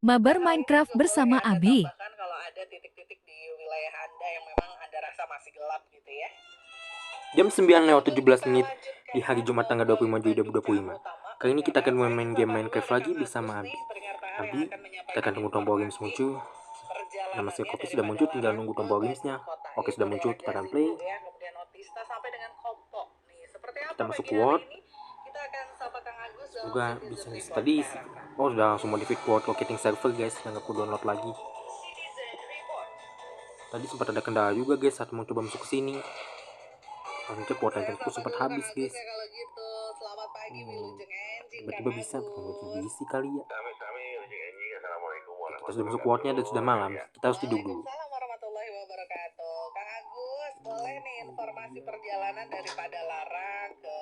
Mabar Hal ini Minecraft juga boleh bersama Anda Abi. tambahkan kalau ada titik-titik di wilayah Anda yang memang Anda rasa masih gelap gitu ya. Jam 9 lewat Sebelum 17 kita menit di hari lanjutkan Jumat tanggal ke 25 Juli berita 2025. utama, Kali ini kita akan saya main juga game Kak Minecraft Dua lagi rekan bersama Agus nih, Abi. pendengar KR yang akan Kita menyampaikan akan tunggu tombol games informasi muncul. Nama saya perjalanannya Kopi dari sudah muncul, tinggal Padalarang nunggu ke tombol gamesnya. Bandung Kota, Oke, yaitu sudah muncul, daerah kita akan Gasibu play. ya, kemudian Otista sampai dengan Kopo. Nih, seperti Kita apa masuk pagi hari quote. ini? Kita akan sapa Kang Agus dalam Semoga bisa Citizen ngisi Report tadi. KR. Oh, sudah langsung modify quote locating server guys, yang nggak perlu download lagi. Citizen Report. Tadi sempat ada kendala juga guys saat mau coba masuk ke sini. Akhirnya kuota Saya internetku sapa sempat dulu Kang habis Agus guys. ya kalau gitu. Selamat pagi Wilujeng Enjing Kang Tiba-tiba bisa Agus. isi kali ya. Kami Wilujeng Enjing. Assalamualaikum Kita sudah warahmatullahi masuk quote-nya dan sudah malam. Kita harus tidur dulu. Waalaikumsalam warahmatullahi wabarakatuh. Kang Agus, boleh nih informasi perjalanan dari Padalarang ke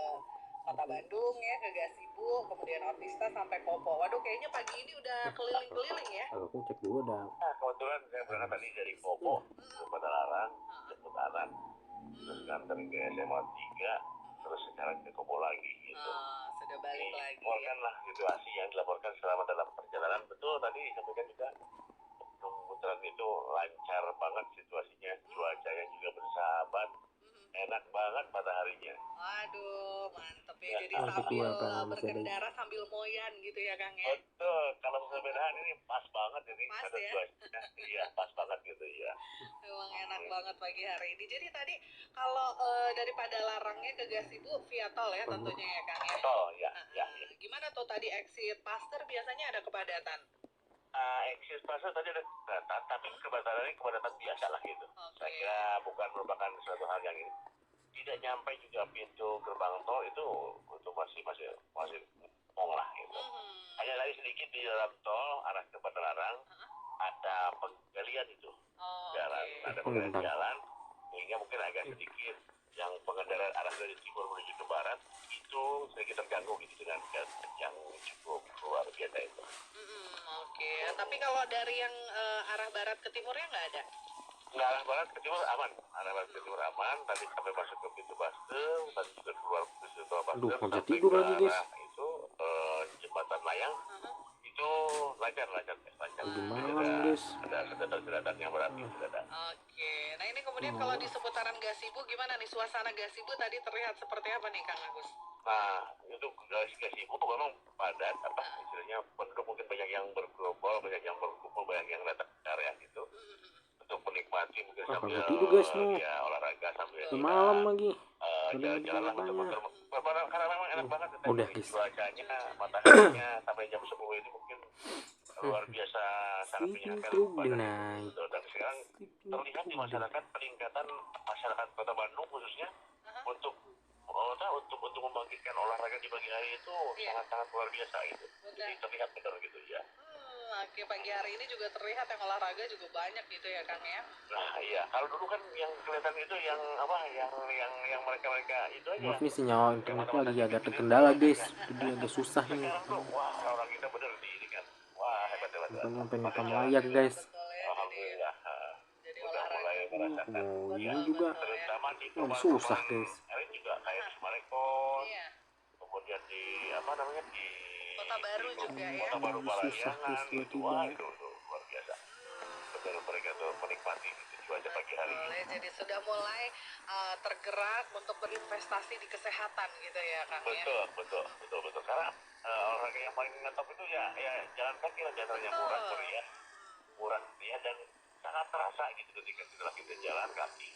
Kota Bandung ya, ke Gasibu, kemudian Otista sampai Kopo. Waduh, kayaknya pagi ini udah keliling-keliling ya. Aku cek dulu dah. Nah, kebetulan saya berangkat tadi dari Kopo ke Padalarang, jemput anak, terus nganter ke SMA 3, terus sekarang ke Kopo lagi gitu. Sudah balik lagi. Laporkanlah situasi yang dilaporkan selama dalam perjalanan. Betul tadi disampaikan juga pemutaran itu lancar banget situasinya, cuacanya juga bersahabat, enak banget pada harinya. Waduh, mantep ya. Jadi Ya, sambil kan, berkendara sambil moyan gitu ya Kang ya. Betul, kalau sepedahan ini pas banget ini Pas ada ya? cuacanya. Iya, pas banget gitu ya. Emang enak banget pagi hari ini. Jadi tadi kalau dari Padalarangnya ke Gasibu via tol ya tentunya ya Kang ya. Oh ya, ya. Gimana tuh tadi exit Pasteur biasanya ada kepadatan? Exit pasar tadi ada kepadatan, tapi kebatasannya kepadatan biasa lah gitu. Oke. Saya kira bukan merupakan suatu hal yang ini. Tidak nyampe juga pintu gerbang tol itu masih mong lah gitu. Hanya tadi sedikit di dalam tol arah ke Padalarang ada penggalian itu jalan, ada penggalian jalan sehingga mungkin agak sedikit yang pengendara arah dari timur menuju ke barat itu sedikit terganggu gitu dengan gas yang cukup luar biasa itu. Oke. Tapi kalau dari yang arah barat ke timurnya nggak ada? Nggak, arah barat ke timur aman. Arah barat ke timur aman. Tadi sampai masuk ke pintu Bastem, tadi juga keluar pintu tol Bastem. Aduh, mau sampai tidur ke lagi guys. arah itu jembatan layang itu lancar. Udah malam guys. Ada sedatan yang berarti sedatan. Oke. Nah ini kemudian kalau di seputaran Gasibu gimana nih suasana Gasibu tadi terlihat seperti apa nih Kang Agus? Nah, itu Gasibu memang padat, istilahnya penduduk mungkin banyak yang bergerombol, banyak yang berkumpul, banyak yang datang ke area gitu. Untuk menikmati mungkin sambil tidur guys nih. ya olahraga sambil Malam lagi. jalan-jalan lah muter-muter. Karena memang enak banget Udah guys. cuacanya, mataharinya sampai jam 10 ini mungkin luar biasa sangat menyenangkan. Dan sekarang terlihat di masyarakat peningkatan masyarakat Kota Bandung khususnya untuk membangkitkan olahraga di pagi hari itu sangat luar biasa gitu. Jadi terlihat benar gitu ya. Oke, pagi hari ini juga terlihat yang olahraga juga banyak gitu ya Kang ya. Nah iya, kalau dulu kan yang kelihatan itu yang apa yang mereka itu aja. Maaf nih sinyal internetnya lagi agak terkendala guys. Jadi agak susah nih. Wah, orang kita bener di ini kan. Wah, hebat. Bukannya sampai nyetam layar guys. Alhamdulillah. Jadi Udah mulai merasakan. Ini juga Terutama di susah guys. Ini juga kayak di Sumarekon. Kemudian di apa namanya di Kota Baru juga ya. Kota Baru Parahyangan. tiba-tiba. Wah, itu luar biasa. Betul mereka tuh menikmati cuaca pagi hari ini. Jadi sudah mulai tergerak untuk berinvestasi di kesehatan gitu ya Kang ya. Betul. Karena olahraga yang paling ngetop itu ya jalan kaki lah, jalannya murah ya dan sangat terasa gitu ketika kita jalan kaki.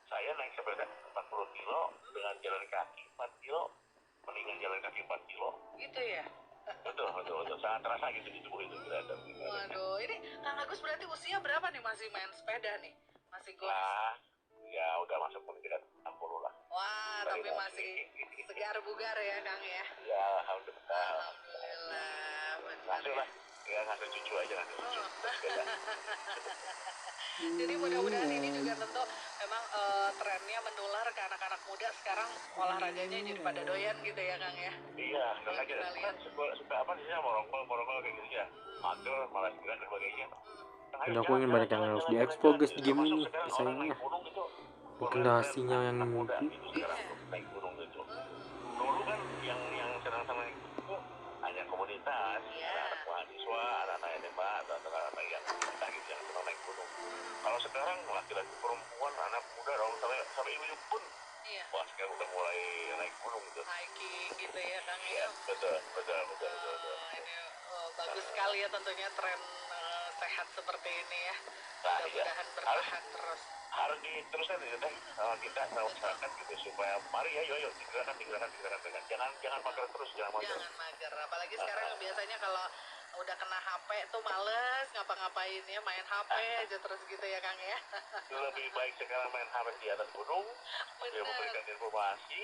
Saya naik sepeda 40 kilo dengan jalan kaki 4 kilo, mendingan jalan kaki 4 kilo. Gitu ya. Betul. Sangat terasa gitu di tubuh itu. Waduh, ini Kang Agus berarti usia berapa nih masih main sepeda nih? Masih goes? Ya udah masuk menit 60 lah. Wah, tapi masih segar bugar ya Kang ya. Ya, alhamdulillah. Alhamdulillah. Lah. Ya ngasih cucu aja ngasih cucu. Jadi mudah-mudahan ini juga tentu memang trennya menular ke anak-anak muda sekarang olahraganya jadi pada doyan gitu ya Kang ya. Iya, kan suka apa sih morongol kayak gitu ya. Mager, malas gerak dan sebagainya. Dan aku ingin banyak yang harus diekspor guys di game ini. Sayangnya kendala sinyal yang muda gitu sekarang naik gunung gitu. Dulu kan yang senang-senang itu hanya komunitas, anak mahasiswa, anak-anak SMA, laki-laki, perempuan, anak muda, orang sampai ibu pun. Iya. Wah, sekarang udah mulai naik gunung gitu. Hiking gitu ya Kang Iya, ya. betul. Ini bagus sekali ya tentunya tren sehat seperti ini ya. Nah, iya. Mudah-mudahan bertahan terus. Harus diteruskan gitu deh sama kita, sama masyarakat gitu, supaya mari ya, yuk digerakkan. Jangan mager terus, jangan mager. Apalagi sekarang biasanya kalau udah kena HP tuh males ngapa-ngapain ya, main HP aja terus gitu ya Kang ya. Lebih baik sekarang main HP di atas gunung, memberikan informasi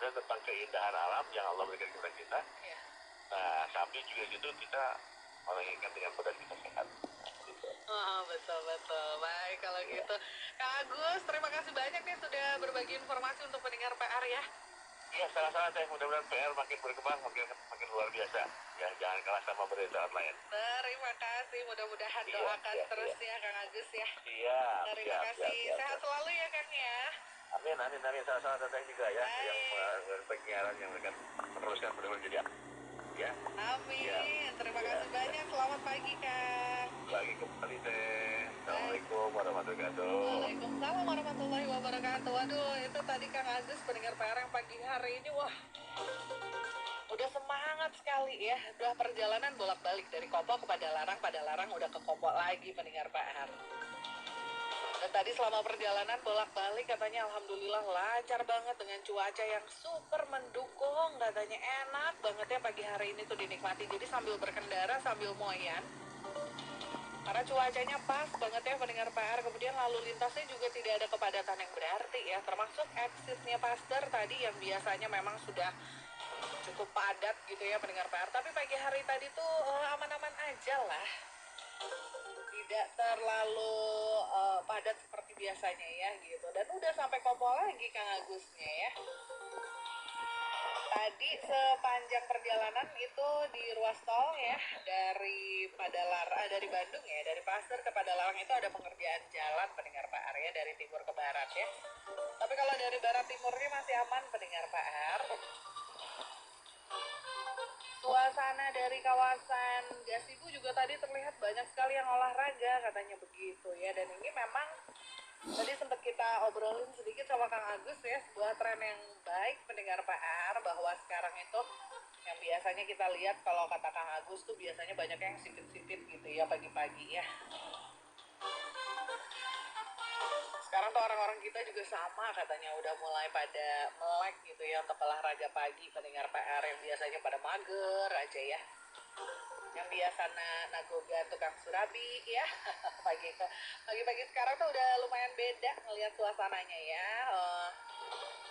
tentang keindahan alam yang Allah berikan kepada kita. Iya. Nah, sampai juga gitu kita menginginkan dengan badan kita sehat. Gitu. Oh, betul. Baik kalau gitu. Kang Agus, terima kasih banyak nih sudah berbagi informasi untuk pendengar PR ya. Iya, salah-salah saya. Mudah-mudahan PR makin berkembang, makin luar biasa. Ya, jangan kalah sama berita lain. Terima kasih, mudah-mudahan doakan terus ya Kang Agus ya. Iya. Terima kasih, sehat selalu ya Kang ya. Amin. Salah-salah datang juga ya, yang penyiaran yang akan meneruskan benar-benar jadi ya. Amin. Ya. Terima kasih banyak. Selamat pagi Kang. Lagi kembali teh. Assalamualaikum warahmatullahi wabarakatuh. Waalaikumsalam warahmatullahi wabarakatuh. Waduh, itu tadi Kang Agus pendengar PR yang pagi hari ini, wah, udah semangat sekali ya. Udah perjalanan bolak-balik dari Kopo ke Padalarang udah ke Kopo lagi pendengar PR. Dan tadi selama perjalanan bolak-balik katanya alhamdulillah lancar banget dengan cuaca yang super mendukung, katanya enak banget ya pagi hari ini tuh dinikmati. Jadi sambil berkendara sambil moyan, karena cuacanya pas banget ya pendengar PR. Kemudian lalu lintasnya juga tidak ada kepadatan yang berarti ya, termasuk exitnya Pasteur tadi yang biasanya memang sudah cukup padat gitu ya pendengar PR. Tapi pagi hari tadi tuh aman-aman aja lah, tidak terlalu padat seperti biasanya ya gitu. Dan udah sampai Kopo lagi Kang Agusnya ya. Tadi sepanjang perjalanan itu di ruas tol ya, dari Bandung ya, dari Pasteur ke Padalarang itu ada pengerjaan jalan pendengar PR ya, dari timur ke barat ya. Tapi kalau dari barat timurnya masih aman pendengar PR. Suasana dari kawasan Gasibu juga tadi terlihat banyak sekali yang olahraga katanya begitu ya. Dan ini memang tadi sempat kita obrolin sedikit sama Kang Agus ya, sebuah tren yang baik pendengar PR, bahwa sekarang itu yang biasanya kita lihat kalau kata Kang Agus tuh biasanya banyak yang sipit-sipit gitu ya pagi-pagi ya. Sekarang tuh orang-orang kita juga sama katanya udah mulai pada melek gitu ya untuk olahraga pagi pendengar PR, yang biasanya pada mager aja ya, yang biasa nagoga tukang surabi ya. Pagi-pagi sekarang tuh udah lumayan beda ngelihat suasananya ya.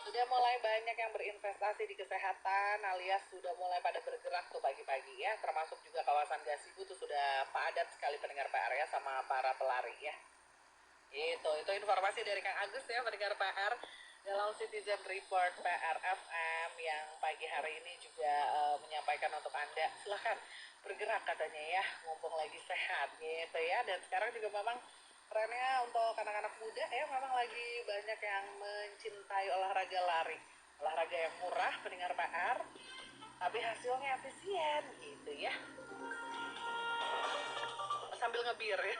Sudah mulai banyak yang berinvestasi di kesehatan, alias sudah mulai pada bergerak tuh pagi-pagi ya, termasuk juga kawasan Gasibu tuh sudah padat sekali pendengar PR ya sama para pelari ya. Itu informasi dari Kang Agus ya pendengar PR dalam Citizen Report PR FM yang pagi hari ini juga menyampaikan untuk Anda, silahkan bergerak katanya ya, mumpung lagi sehat gitu ya. Dan sekarang juga memang trennya untuk anak-anak muda ya, memang lagi banyak yang mencintai olahraga lari, olahraga yang murah pendengar PR, tapi hasilnya efisien gitu ya, sambil ngebir ya.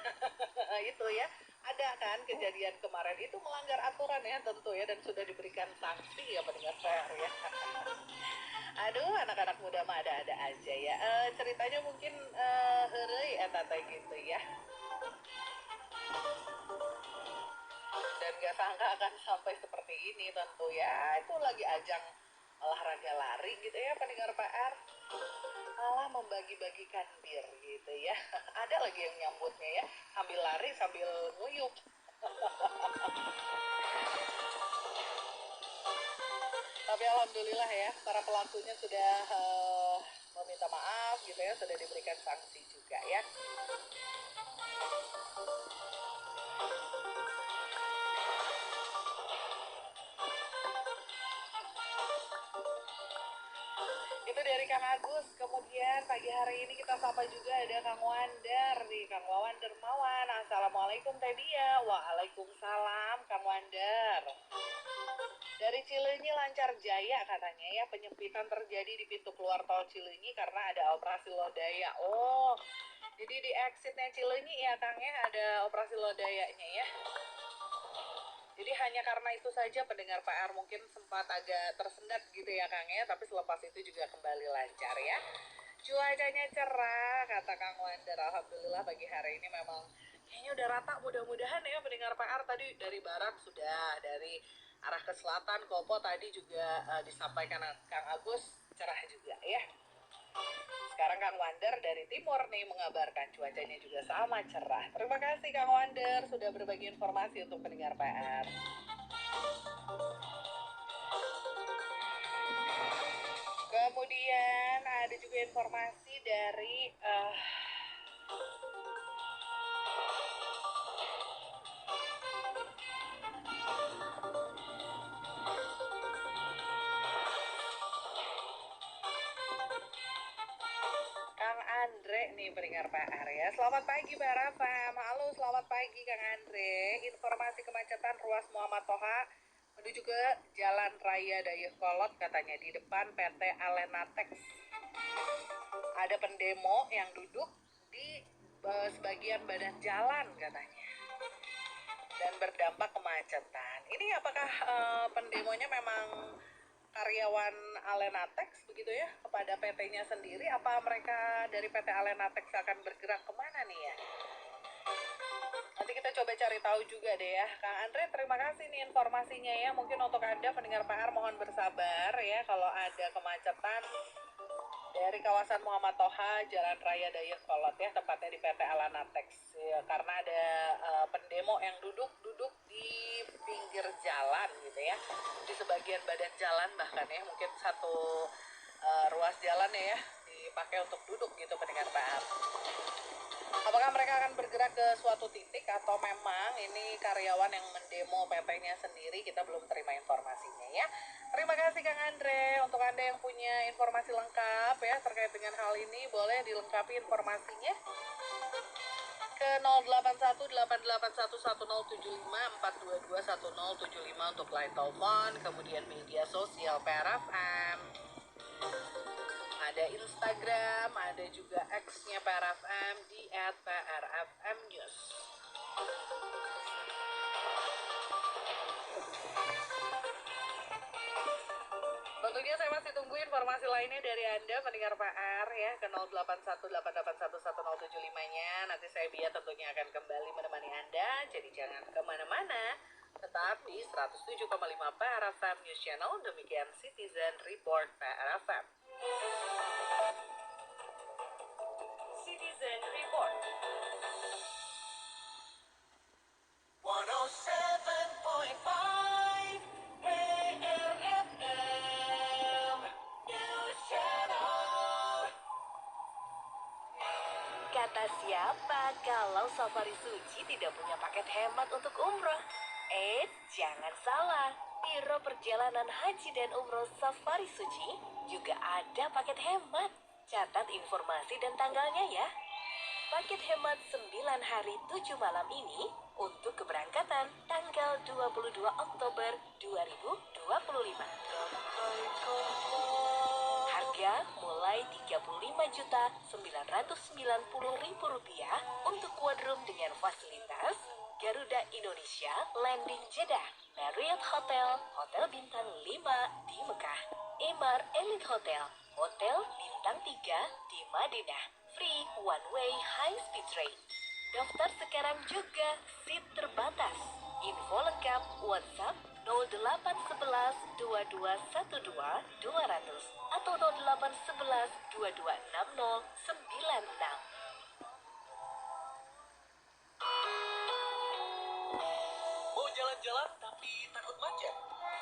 Itu ya, ada kan kejadian kemarin itu melanggar aturan ya tentu ya, dan sudah diberikan sanksi ya pendengar PR ya. Aduh, anak-anak muda mah ada-ada aja ya. Ceritanya mungkin heureuy eta teh gitu ya. Dan gak sangka akan sampai seperti ini tentu ya. Itu lagi ajang olahraga lari gitu ya pendengar PR, malah membagi-bagikan bir gitu ya. Ada lagi yang nyambutnya ya, sambil lari sambil nguyup. Tapi alhamdulillah ya, para pelakunya sudah meminta maaf gitu ya, sudah diberikan sanksi juga ya. Itu dari Kang Agus. Kemudian pagi hari ini kita sapa juga ada Kang Wander nih, Kang Wawan Dermawan. Assalamualaikum Teh Dia. Waalaikumsalam Kang Wander. Dari Cileunyi lancar jaya katanya ya, penyempitan terjadi di pintu keluar tol Cileunyi karena ada operasi lodaya. Oh, jadi di exitnya Cileunyi ya Kang ya, ada operasi lodayanya ya. Jadi hanya karena itu saja pendengar PR mungkin sempat agak tersendat gitu ya Kang ya, tapi selepas itu juga kembali lancar ya. Cuacanya cerah, kata Kang Wander. Alhamdulillah pagi hari ini memang kayaknya udah rata, mudah-mudahan ya pendengar PR. Tadi dari barat sudah, dari arah ke selatan, Kopo tadi juga disampaikan Kang Agus, cerah juga ya. Sekarang Kang Wander dari timur nih mengabarkan cuacanya juga sama cerah. Terima kasih Kang Wander sudah berbagi informasi untuk pendengar PR. Kemudian ada juga informasi dari Kang Andre nih pendengar PR ya. Selamat pagi Bara FM. Halo, selamat pagi Kang Andre. Informasi kemacetan ruas Muhammad Toha menuju ke Jalan Raya Dayakolot katanya di depan PT Alenatex. Ada pendemo yang duduk di sebagian badan jalan katanya. Dan berdampak kemacetan. Ini apakah pendemonya memang karyawan Alenatex begitu ya kepada PT-nya sendiri, apa mereka dari PT Alenatex akan bergerak kemana nih ya? Nanti kita coba cari tahu juga deh ya. Kang Andre terima kasih nih informasinya ya. Mungkin untuk Anda pendengar PR mohon bersabar ya kalau ada kemacetan dari kawasan Muhammad Toha Jalan Raya Dayakolot ya, tepatnya di PT Alenatex ya, karena ada pendemo yang duduk di pinggir jalan gitu ya, di sebagian badan jalan bahkan ya, mungkin satu ruas jalan ya dipakai untuk duduk gitu pendengar PR. Apakah mereka akan bergerak ke suatu titik atau memang ini karyawan yang mendemo PT-nya sendiri, kita belum terima informasinya ya. Terima kasih Kang Andre. Untuk Anda yang punya informasi lengkap ya terkait dengan hal ini, boleh dilengkapi informasinya ke 0818811075 untuk line telepon, kemudian media sosial PR FM. Ada Instagram, ada juga X-nya PR FM di @prfmnews. Tentunya saya masih tunggu informasi lainnya dari Anda pendengar PR ya ke 0818811075-nya. Nanti saya Bia tentunya akan kembali menemani Anda. Jadi jangan kemana-mana. Tetap di 107,5 PR FM News Channel. Demikian Citizen Report PR FM. Citizen Report. 107.5 PRFM News Channel. Kata siapa kalau Safari Suci tidak punya paket hemat untuk umroh? Jangan salah. Biro Perjalanan Haji dan Umroh Safari Suci juga ada paket hemat. Catat informasi dan tanggalnya ya. Paket hemat 9 hari 7 malam ini untuk keberangkatan tanggal 22 Oktober 2025. Harga mulai Rp35.990.000 untuk quadroom dengan fasilitas Garuda Indonesia Landing Jeddah, Marriott Hotel, Hotel Bintang 5 di Mekah, Emaar Elite Hotel, Hotel Bintang 3 di Madinah, free one way high speed train. Daftar sekarang juga, seat terbatas. Info lengkap WhatsApp 0811 2212 200 atau 0811 2260 96. Mau jalan-jalan tapi takut macet?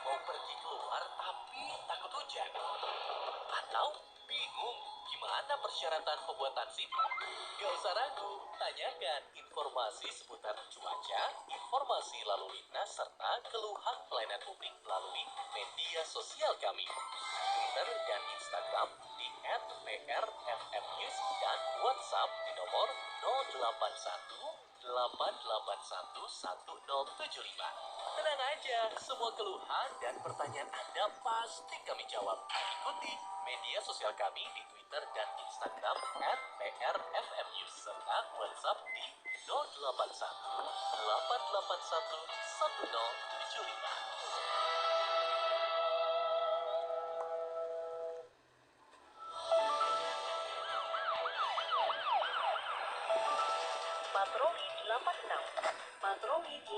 Mau pergi keluar tapi takut hujan? Atau bingung gimana persyaratan pembuatan SIM? Gak usah ragu, tanyakan informasi seputar cuaca, informasi lalu lintas, serta keluhan pelayanan publik melalui media sosial kami. Twitter dan Instagram di @prfmnews dan WhatsApp di nomor 081-881-1075. Tenang aja, semua keluhan dan pertanyaan Anda pasti kami jawab. Ikuti media sosial kami di Twitter dan Instagram @prfmnews serta WhatsApp di 081-881-1075. Julina. Patroli 86. Patroli 86.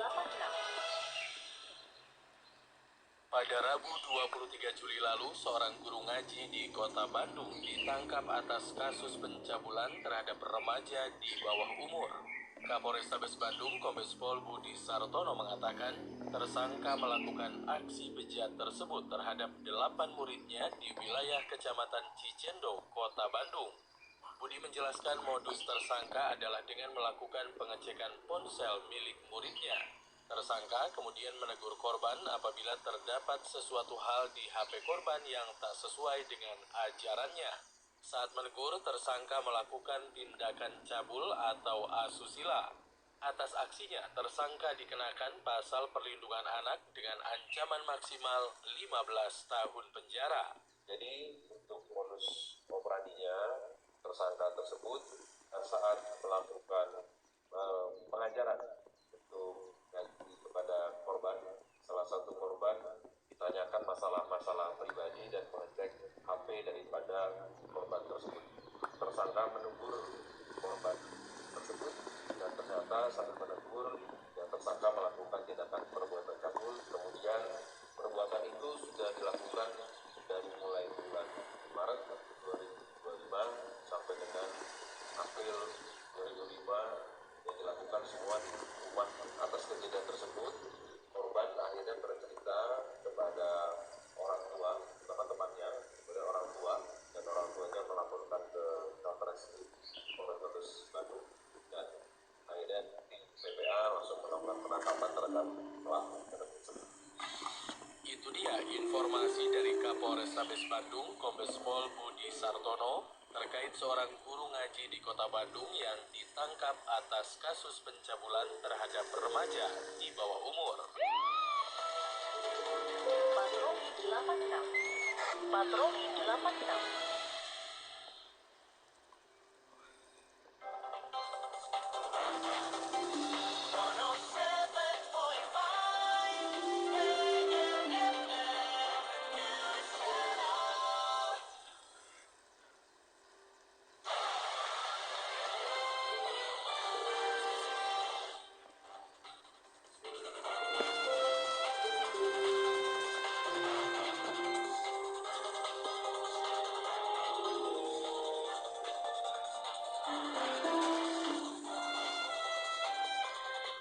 Pada Rabu 23 Juli lalu, seorang guru ngaji di kota Bandung ditangkap atas kasus pencabulan terhadap remaja di bawah umur. Kapolrestabes Bandung, Kombes Pol Budi Sartono mengatakan, tersangka melakukan aksi bejat tersebut terhadap 8 muridnya di wilayah Kecamatan Cicendo, Kota Bandung. Budi menjelaskan modus tersangka adalah dengan melakukan pengecekan ponsel milik muridnya. Tersangka kemudian menegur korban apabila terdapat sesuatu hal di HP korban yang tak sesuai dengan ajarannya. Saat menegur, tersangka melakukan tindakan cabul atau asusila. Atas aksinya, tersangka dikenakan pasal perlindungan anak dengan ancaman maksimal 15 tahun penjara. Jadi untuk modus operandinya, tersangka tersebut saat melakukan pengajaran untuk ngaji kepada korban, salah satu korban ditanyakan masalah-masalah pribadi dan mengecek HP daripada korban tersebut. Tersangka menegur korban tersebut dan ternyata sambil menegur, tersangka melakukan tindakan perbuatan cabul. Kemudian perbuatan itu sudah dilakukan dari mulai bulan Maret 2025 sampai dengan April 2005 yang dilakukan semua di rumah. Atas kejadian tersebut, korban akhirnya bercerita kepada orang tua, teman-temannya, kepada orang tua, dan orang tuanya melaporkan ke Satreskrim Polres Bandung, dan akhirnya tim PPA langsung melakukan penangkapan terhadap pelaku tersebut. Itu dia informasi dari Kapolrestabes Bandung, Kombes Pol Budi Sartono, terkait seorang guru ngaji di kota Bandung yang ditangkap atas kasus pencabulan terhadap remaja di bawah umur. Patroli 86. Patroli 86.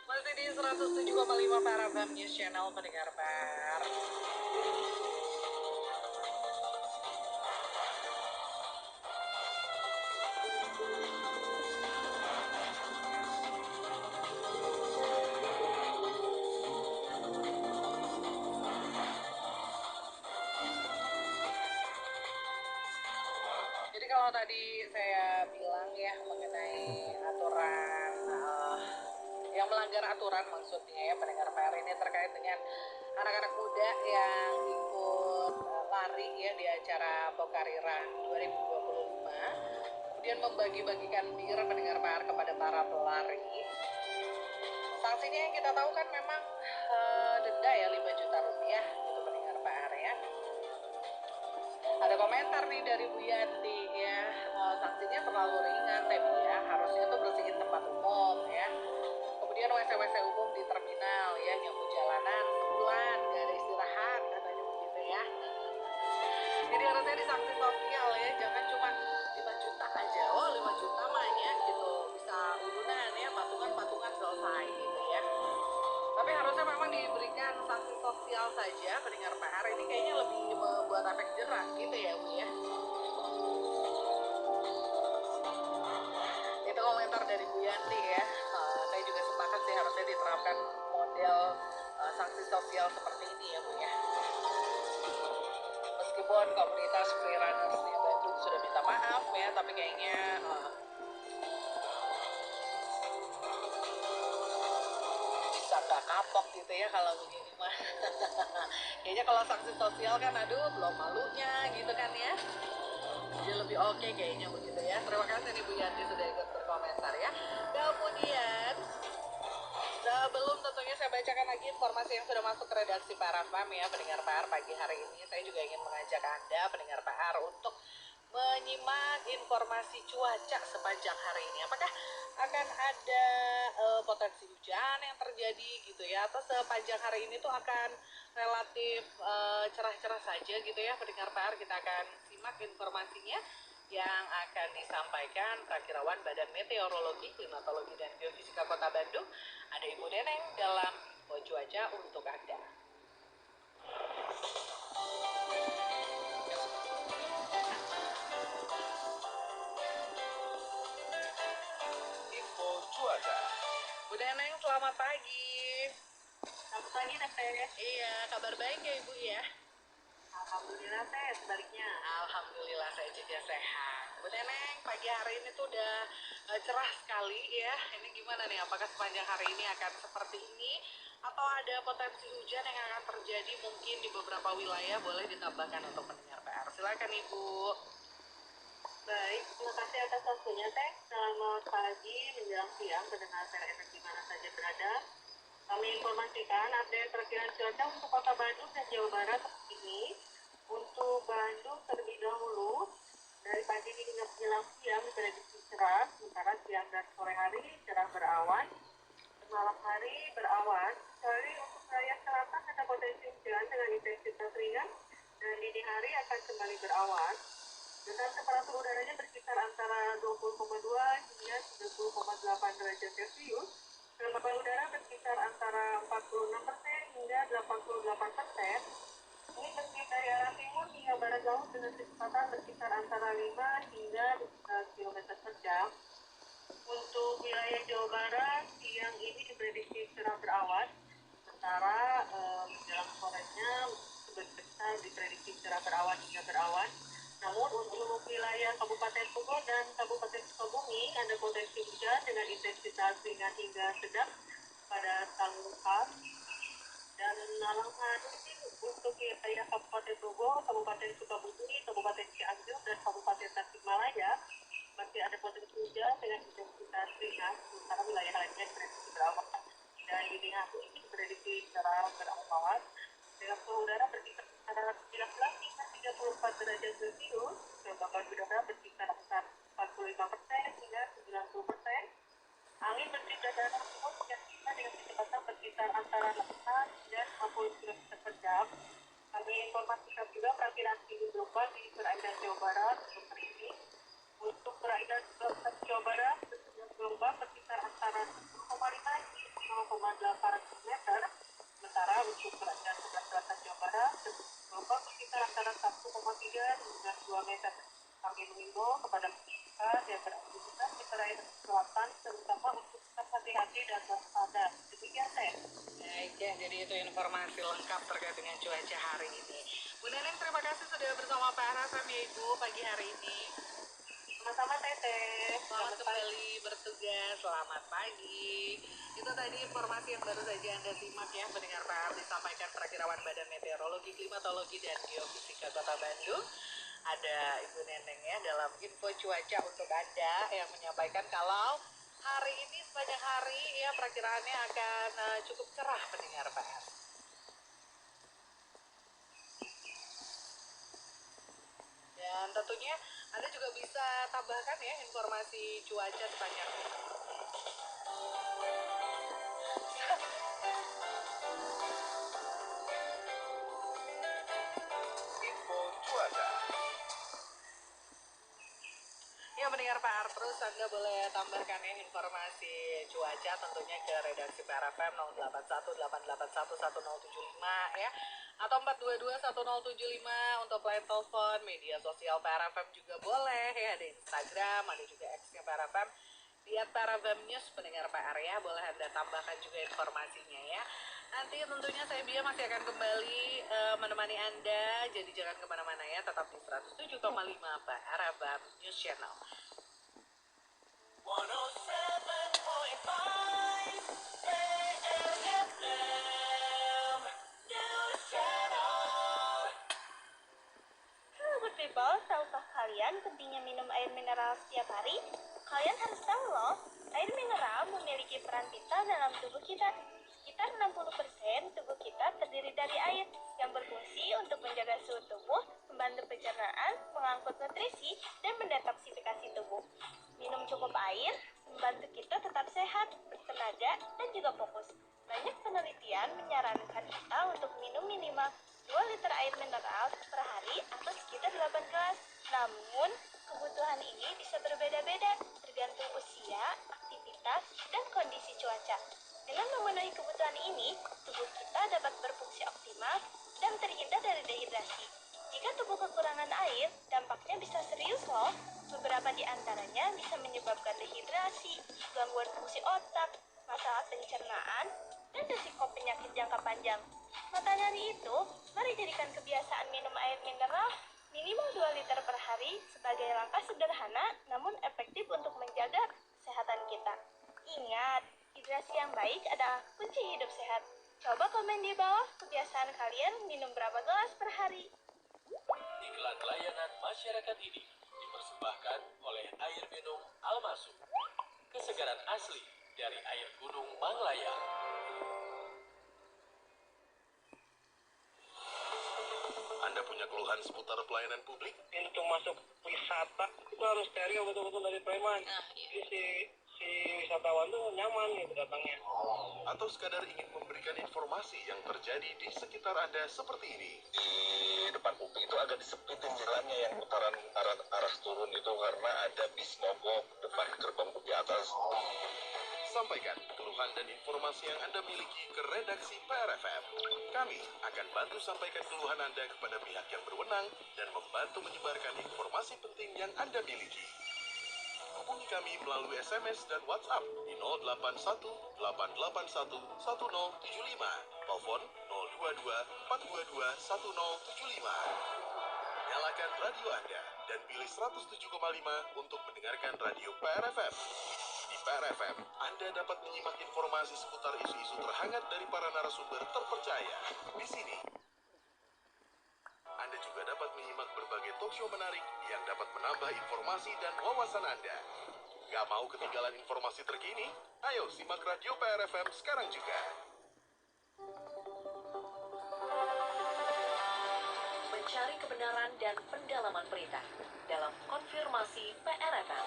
Masih di 107,5 para FM News Channel pendengar par. Jadi kalau tadi saya bilang ya mengenai aturan yang melanggar aturan maksudnya ya pendengar PR ini terkait dengan anak-anak muda yang ikut lari ya di acara Pokari Run 2025, kemudian membagi-bagikan bir pendengar PR kepada para pelari. Sanksinya yang kita tahu kan memang denda ya 5 juta rupiah gitu pendengar PR ya. Ada komentar nih dari Bu Yanti ya, sanksinya terlalu ringan Tebi ya, harusnya tuh bersihin tempat umum ya. Kemudian WC-WC umum di terminal ya, nyapu jalanan sebulan gak ada istirahat katanya begitu ya. Jadi harusnya disanksi sosial ya, jangan cuma 5 juta aja. Oh 5 juta mah ya gitu, bisa urunan ya, patungan-patungan selesai gitu ya. Tapi harusnya memang diberikan sanksi sosial saja pendengar PR, ini kayaknya lebih membuat efek jerah gitu ya Bu ya. Itu komentar dari Bu Yanti ya. Saya juga sepakat sih harusnya diterapkan model sanksi sosial seperti ini ya Bu ya. Meskipun komunitas freerunners di Bandung sudah minta maaf ya, tapi kayaknya bisa nggak kapok gitu ya kalau begini mah. Kayaknya kalau sanksi sosial kan aduh belum malunya gitu kan ya. Jadi lebih oke kayaknya begitu ya. Terima kasih nih Bu Yanti sudah ikut berkomentar ya. Kemudian Sebelum tentunya saya bacakan lagi informasi yang sudah masuk ke redaksi PRFM ya, pendengar PR pagi hari ini, saya juga ingin mengajak Anda, pendengar PR, untuk menyimak informasi cuaca sepanjang hari ini. Apakah akan ada potensi hujan yang terjadi gitu ya, atau sepanjang hari ini tuh akan relatif cerah-cerah saja gitu ya, pendengar PR. Kita akan simak informasinya yang akan disampaikan Prakirawan Badan Meteorologi, Klimatologi, dan Geofisika Kota Bandung. Ada Ibu Neneng dalam info cuaca untuk Anda. Info cuaca. Bu Neneng, selamat pagi. Selamat pagi, Teh. Iya, kabar baik ya Ibu ya? Alhamdulillah, Teh. Sebaliknya. Alhamdulillah saya juga sehat. Bu Neneng, pagi hari ini tuh udah cerah sekali ya. Ini gimana nih? Apakah sepanjang hari ini akan seperti ini? Atau ada potensi hujan yang akan terjadi mungkin di beberapa wilayah? Boleh ditambahkan untuk pendengar PR. Silakan Ibu. Baik, terima kasih atas waktunya, Teh. Selamat pagi menjelang siang, pendengar PRFM di mana saja berada. Kami informasikan update perkiraan cuaca untuk Kota Bandung dan Jawa Barat ini. Untuk Bandung terlebih dahulu, dari pagi hingga menjelang siang diprediksi cerah, sementara siang dan sore hari cerah berawan, malam hari berawan. Kecuali untuk wilayah selatan ada potensi hujan dengan intensitas ringan, dan dini hari akan kembali berawan. Dengan temperatur udaranya berkisar antara 20,2 hingga 30,8 derajat Celcius. Kelembapan udara berkisar antara 46% hingga 88%. Ini bertiup dari arah timur hingga barat laut dengan kecepatan berkisar antara 5 hingga 15 km per jam. Untuk wilayah Jawa Barat, siang ini diprediksi cerah berawan, sementara menjelang sorenya besar diprediksi cerah berawan hingga berawan. Namun untuk wilayah Kabupaten Bogor dan Kabupaten Sukabumi ada potensi hujan dengan intensitas ringan hingga sedang pada tanggal 4. Dan malam hari untuk wilayah Kabupaten Bogor, Kabupaten Sukabumi, Kabupaten Cianjur, dan Kabupaten Tasikmalaya masih ada potensi hujan dengan intensitas ringan, sementara wilayah lainnya diprediksi berawan. Dan dini hari ini diprediksi cerah berawan dengan suhu udara berkisar antara 19 hingga 34 derajat Celcius, kelembapan udara berkisar antara 45% hingga 90%. Angin bertiup dari arah timur hingga dengan kecepatan berkisar antara 8 dan 50 km per jam. Kami informasikan juga perkiraan tinggi gelombang di perairan Jawa Barat untuk hari ini. Untuk perairan Jawa Barat, gelombang berkisar antara 0,5 hingga 0,8 meter. Sementara untuk perairan sebelah selatan Jawa Barat, gelombang berkisar antara 1,3 hingga 2 meter. Kami mengimbau kepada masyarakat yang beraktivitas di perairan selatan, terutama untuk tetap hati-hati dan waspada. Demikian, Teh. Baik ya, jadi itu informasi lengkap terkait dengan cuaca hari ini. Bu Neneng, terima kasih sudah bersama PRFM ya Ibu pagi hari ini. Sama-sama, Teteh. Selamat kembali bertugas, selamat pagi. Itu tadi informasi yang baru saja Anda simak ya, pendengar PR, disampaikan Prakirawan Badan Meteorologi, Klimatologi, dan Geofisika Kota Bandung. Ada Ibu Neneng ya dalam info cuaca untuk Anda yang menyampaikan kalau hari ini sepanjang hari ya perakiraannya akan cukup cerah, pendengar PR. Dan tentunya Anda juga bisa tambahkan ya informasi cuaca sepanjang Info cuaca. ya mendengar PR terus. Anda boleh tambahkan ya informasi cuaca tentunya ke redaksi PRFM 0818811075 ya, atau 4221075 untuk line telepon. Media sosial PRFM juga boleh ya, ada Instagram, ada juga X-nya PRFM di @PRFM News, pendengar PR ya. Boleh Anda tambahkan juga informasinya ya. Nanti tentunya saya Bia masih akan kembali menemani Anda, jadi jangan kemana-mana ya, tetap di 107,5 PRFM News Channel. 107.5 PRFM News Channel. Halo good people, tahukah kalian pentingnya minum air mineral setiap hari? Kalian harus tahu loh, air mineral memiliki peran vital dalam tubuh kita. Sekitar 60% tubuh kita terdiri dari air yang berfungsi untuk menjaga suhu tubuh, membantu pencernaan, mengangkut nutrisi, dan mendetoksifikasi tubuh. Minum cukup air membantu kita tetap sehat, bertenaga, dan juga fokus. Banyak penelitian menyarankan kita untuk minum minimal 2 liter air mineral per hari atau sekitar 8 gelas. Namun, kebutuhan ini bisa berbeda-beda tergantung usia, aktivitas, dan kondisi cuaca. Dengan memenuhi kebutuhan ini, tubuh kita dapat berfungsi optimal dan terhindar dari dehidrasi. Jika tubuh kekurangan air, dampaknya bisa serius loh. Beberapa di antaranya bisa menyebabkan dehidrasi, gangguan fungsi otak, masalah pencernaan, dan risiko penyakit jangka panjang. Maka dari itu, mari jadikan kebiasaan minum air mineral minimal 2 liter per hari sebagai langkah sederhana namun efektif untuk menjaga kesehatan kita. Ingat, hidrasi yang baik adalah kunci hidup sehat. Coba komen di bawah kebiasaan kalian minum berapa gelas per hari. Iklan layanan masyarakat ini dipersembahkan oleh air minum Almasu. Kesegaran asli dari air gunung Manglayang. Anda punya keluhan seputar pelayanan publik? Pintu masuk wisata itu harus steril betul-betul dari preman. Jadi si wisatawan tuh nyaman gitu datangnya. Atau sekadar ingin memberikan informasi yang terjadi di sekitar Anda seperti ini? Di depan UPI itu agak disepitin jalannya yang putaran arah turun itu karena ada bis mogok depan gerbang UPI atas. Sampaikan keluhan dan informasi yang Anda miliki ke redaksi PRFM. Kami akan bantu sampaikan keluhan Anda kepada pihak yang berwenang dan membantu menyebarkan informasi penting yang Anda miliki. Hubungi kami melalui SMS dan WhatsApp di 081-881-1075, telepon 022-422-1075. Nyalakan radio Anda dan pilih 107,5 untuk mendengarkan radio PRFM. Di PRFM, Anda dapat menyimak informasi seputar isu-isu terhangat dari para narasumber terpercaya. Di sini, Anda juga dapat menyimak berbagai talkshow menarik yang dapat menambah informasi dan wawasan Anda. Gak mau ketinggalan informasi terkini? Ayo simak radio PRFM sekarang juga. Mencari kebenaran dan pendalaman berita dalam konfirmasi PRFM.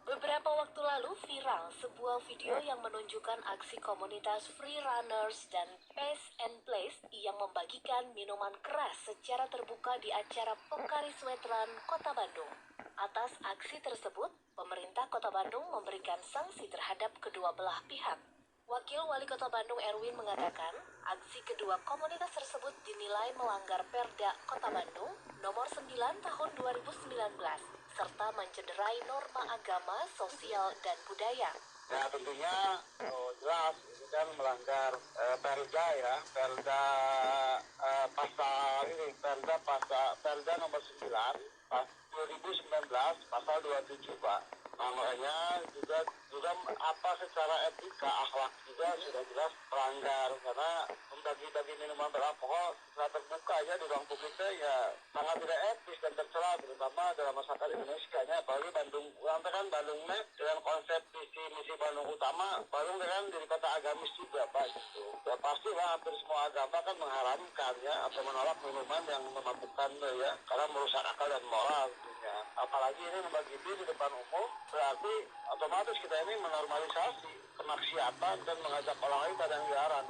Beberapa waktu lalu viral sebuah video yang menunjukkan aksi komunitas free runners dan Pace and Place yang membagikan minuman keras secara terbuka di acara Pekaris Wetland, Kota Bandung. Atas aksi tersebut, pemerintah Kota Bandung memberikan sanksi terhadap kedua belah pihak. Wakil Wali Kota Bandung Erwin mengatakan, aksi kedua komunitas tersebut dinilai melanggar Perda Kota Bandung nomor 9 tahun 2019 serta mencederai norma agama, sosial, dan budaya. Ya tentunya jelas ini kan melanggar Perda ya, Perda pasal ini, Perda nomor 9 2019 pasal 27 Pak. Namanya juga apa secara etika akhlak juga sudah jelas melanggar karena membagi-bagi minuman beralkohol secara terbuka aja di ruang publiknya ya sangat tidak etis dan tercela terutama dalam masyarakat Indonesia nya apalagi Bandung kan Bandungnya dengan konsep misi Bandung utama Bandung kan jadi kota agamis juga Pak gitu. Ya pastilah hampir semua agama kan mengharamkan ya atau menolak minuman yang memabukkan ya karena merusak akal dan moral tentunya. Apalagi ini membagi bir di depan umum berarti otomatis kita ini menormalisasi kemaksiatan dan mengajak orang lain pada yang dilarang.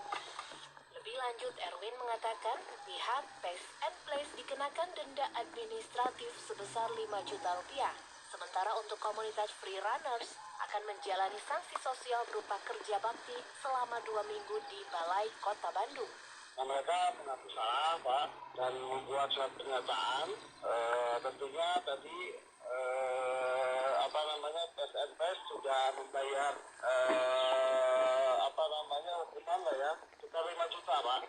Lebih lanjut, Erwin mengatakan pihak Pace and Place dikenakan denda administratif sebesar 5 juta rupiah. Sementara untuk komunitas free runners akan menjalani sanksi sosial berupa kerja bakti selama 2 minggu di Balai Kota Bandung. Nah, mereka mengaku salah Pak dan membuat surat pernyataan. Tentunya tadi PSNPS sudah membayar hukuman lah ya sekitar 5 juta Pak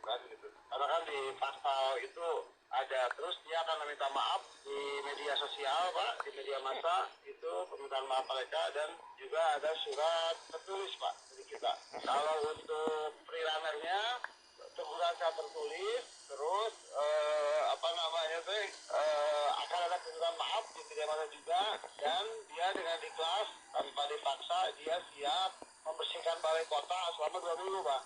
kan gitu. Karena kan di pasal itu ada terus dia akan meminta maaf di media sosial Pak, di media massa itu permintaan maaf mereka dan juga ada surat tertulis Pak dari kita. Kalau untuk free runner-nya teguran saya tertulis terus akan ada permintaan maaf di media bagaimana juga, dan dia dengan ikhlas tanpa dipaksa dia siap membersihkan balai kota selama 2 minggu, Pak.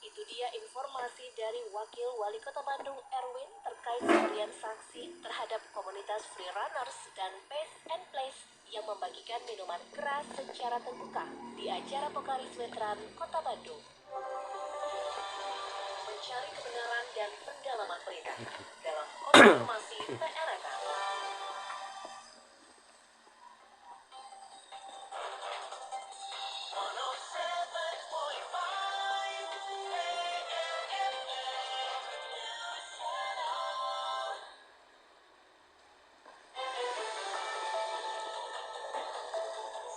Itu dia informasi dari Wakil Wali Kota Bandung Erwin terkait pemberian sanksi terhadap komunitas Free Runners dan Pace and Place yang membagikan minuman keras secara terbuka di acara Pokaris Veteran Kota Bandung. Mencari kebenaran dan pendalaman berita dalam konfirmasi PRFM.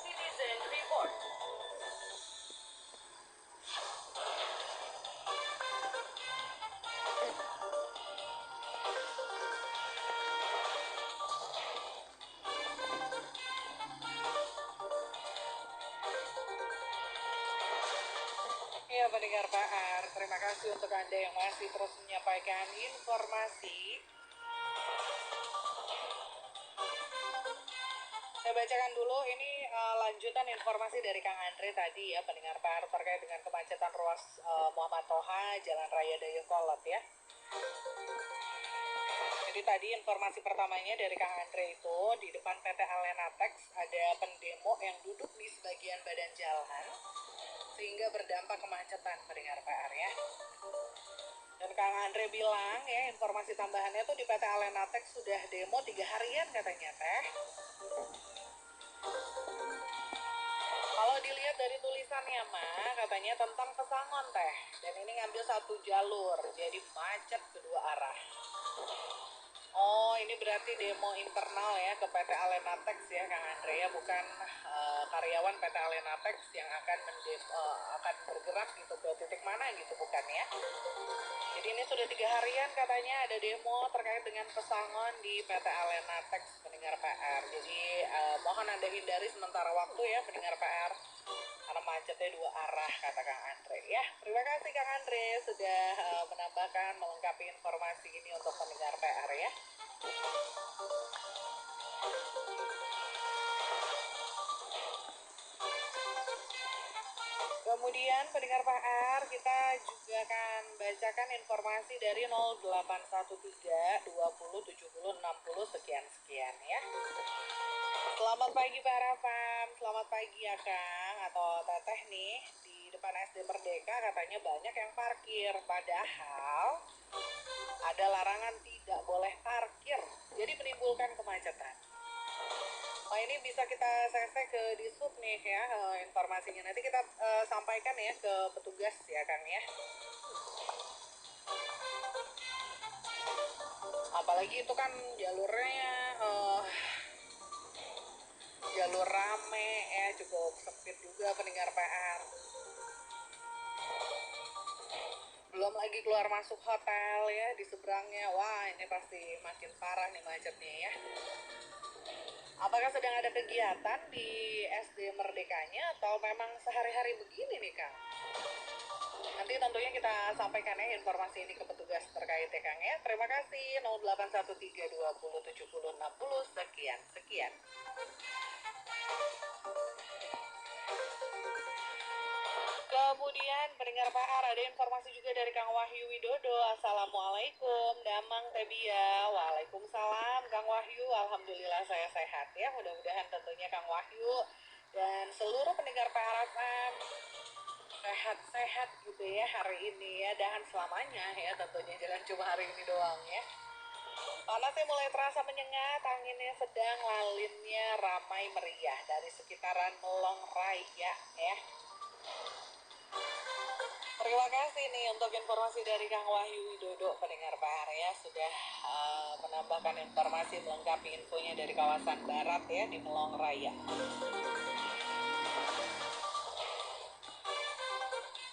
Citizen Report. Ya, pendengar PR, terima kasih untuk Anda yang masih terus menyampaikan informasi. Saya bacakan dulu ini lanjutan informasi dari Kang Andre tadi ya, pendengar PR, terkait dengan kemacetan ruas Muhammad Toha, Jalan Raya Dayakolot ya. Jadi tadi informasi pertamanya dari Kang Andre itu, di depan PT Alenatex ada pendemo yang duduk di sebagian badan jalan, sehingga berdampak kemacetan, pendengar PR ya. Dan Kang Andre bilang ya, informasi tambahannya tuh di PT Alenatex sudah demo 3 harian katanya teh. Kalau dilihat dari tulisannya mah katanya tentang pesangon teh, dan ini ngambil 1 jalur, jadi macet kedua arah. Oh, ini berarti demo internal ya ke PT Alenatex ya Kang Andre ya, bukan karyawan PT Alenatex yang akan akan bergerak gitu ke titik mana gitu, bukan ya. Jadi ini sudah 3 harian katanya ada demo terkait dengan pesangon di PT Alenatex, pendengar PR. Jadi mohon Anda hindari sementara waktu ya pendengar PR, karena macetnya 2 arah kata Kang Andre ya. Terima kasih Kang Andre sudah menambahkan, melengkapi informasi ini untuk pendengar PR ya. Kemudian pendengar PR, kita juga akan bacakan informasi dari 0813 20 70 60 sekian ya. Selamat pagi Pak Rafam, selamat pagi ya Kang atau Teteh nih. Di depan SD Merdeka katanya banyak yang parkir, padahal ada larangan tidak boleh parkir, jadi menimbulkan kemacetan. Oh, ini bisa kita sesek ke Dishub nih ya informasinya. Nanti kita sampaikan ya ke petugas ya Kang ya. Apalagi itu kan jalurnya jalur rame ya, cukup sempit juga pendengar PR. Belum lagi keluar masuk hotel ya di seberangnya. Wah, ini pasti makin parah nih macetnya ya. Apakah sedang ada kegiatan di SD Merdekanya atau memang sehari-hari begini nih Kang? Nanti tentunya kita sampaikan ya informasi ini ke petugas terkait ya Kang ya. Terima kasih 0813 20 70 60 sekian. Kemudian pendengar PR, ada informasi juga dari Kang Wahyu Widodo. Assalamualaikum Damang Tebia. Waalaikumsalam Kang Wahyu. Alhamdulillah saya sehat ya. Mudah-mudahan tentunya Kang Wahyu dan seluruh pendengar PR FM sehat-sehat gitu ya hari ini ya, dan selamanya ya tentunya, jangan cuma hari ini doang ya. Panasnya mulai terasa menyengat, anginnya sedang, lalinnya ramai meriah dari sekitaran Melong Raya ya. Terima kasih nih untuk informasi dari Kang Wahyu Widodo, pendengar PR ya, sudah menambahkan informasi melengkapi infonya dari kawasan barat ya di Melong Raya.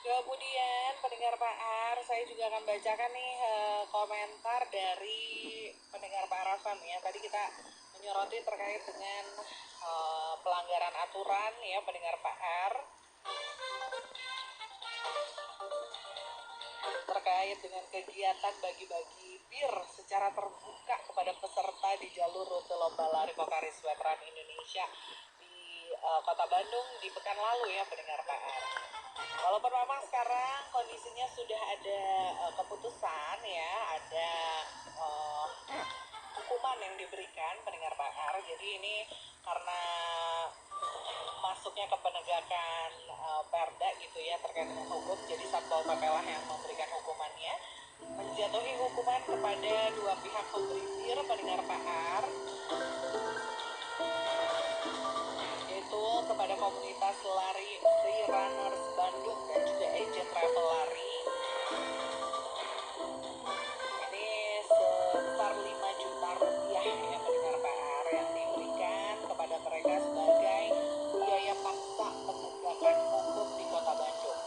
Kemudian pendengar PR, saya juga akan bacakan nih komentar dari pendengar PR FM ya. Tadi kita menyoroti terkait dengan pelanggaran aturan ya pendengar PR, terkait dengan kegiatan bagi-bagi bir secara terbuka kepada peserta di jalur rute lomba lari PRFM Indonesia di Kota Bandung di pekan lalu ya pendengar PR. Walaupun memang sekarang kondisinya sudah ada keputusan ya, ada hukuman yang diberikan pendengar PR. Jadi ini karena masuknya ke penegakan perda gitu ya terkait dengan hukum, jadi Satpol PP lah yang memberikan hukumannya, menjatuhi hukuman kepada dua pihak pemberi pendengar PR, yaitu kepada komunitas lari Free Runners Bandung dan juga agen travel lari. Ini sebesar 5 juta rupiah ya pendengar PR yang diberikan kepada mereka sebagai biaya paksa penegakan hukum di Kota Bandung.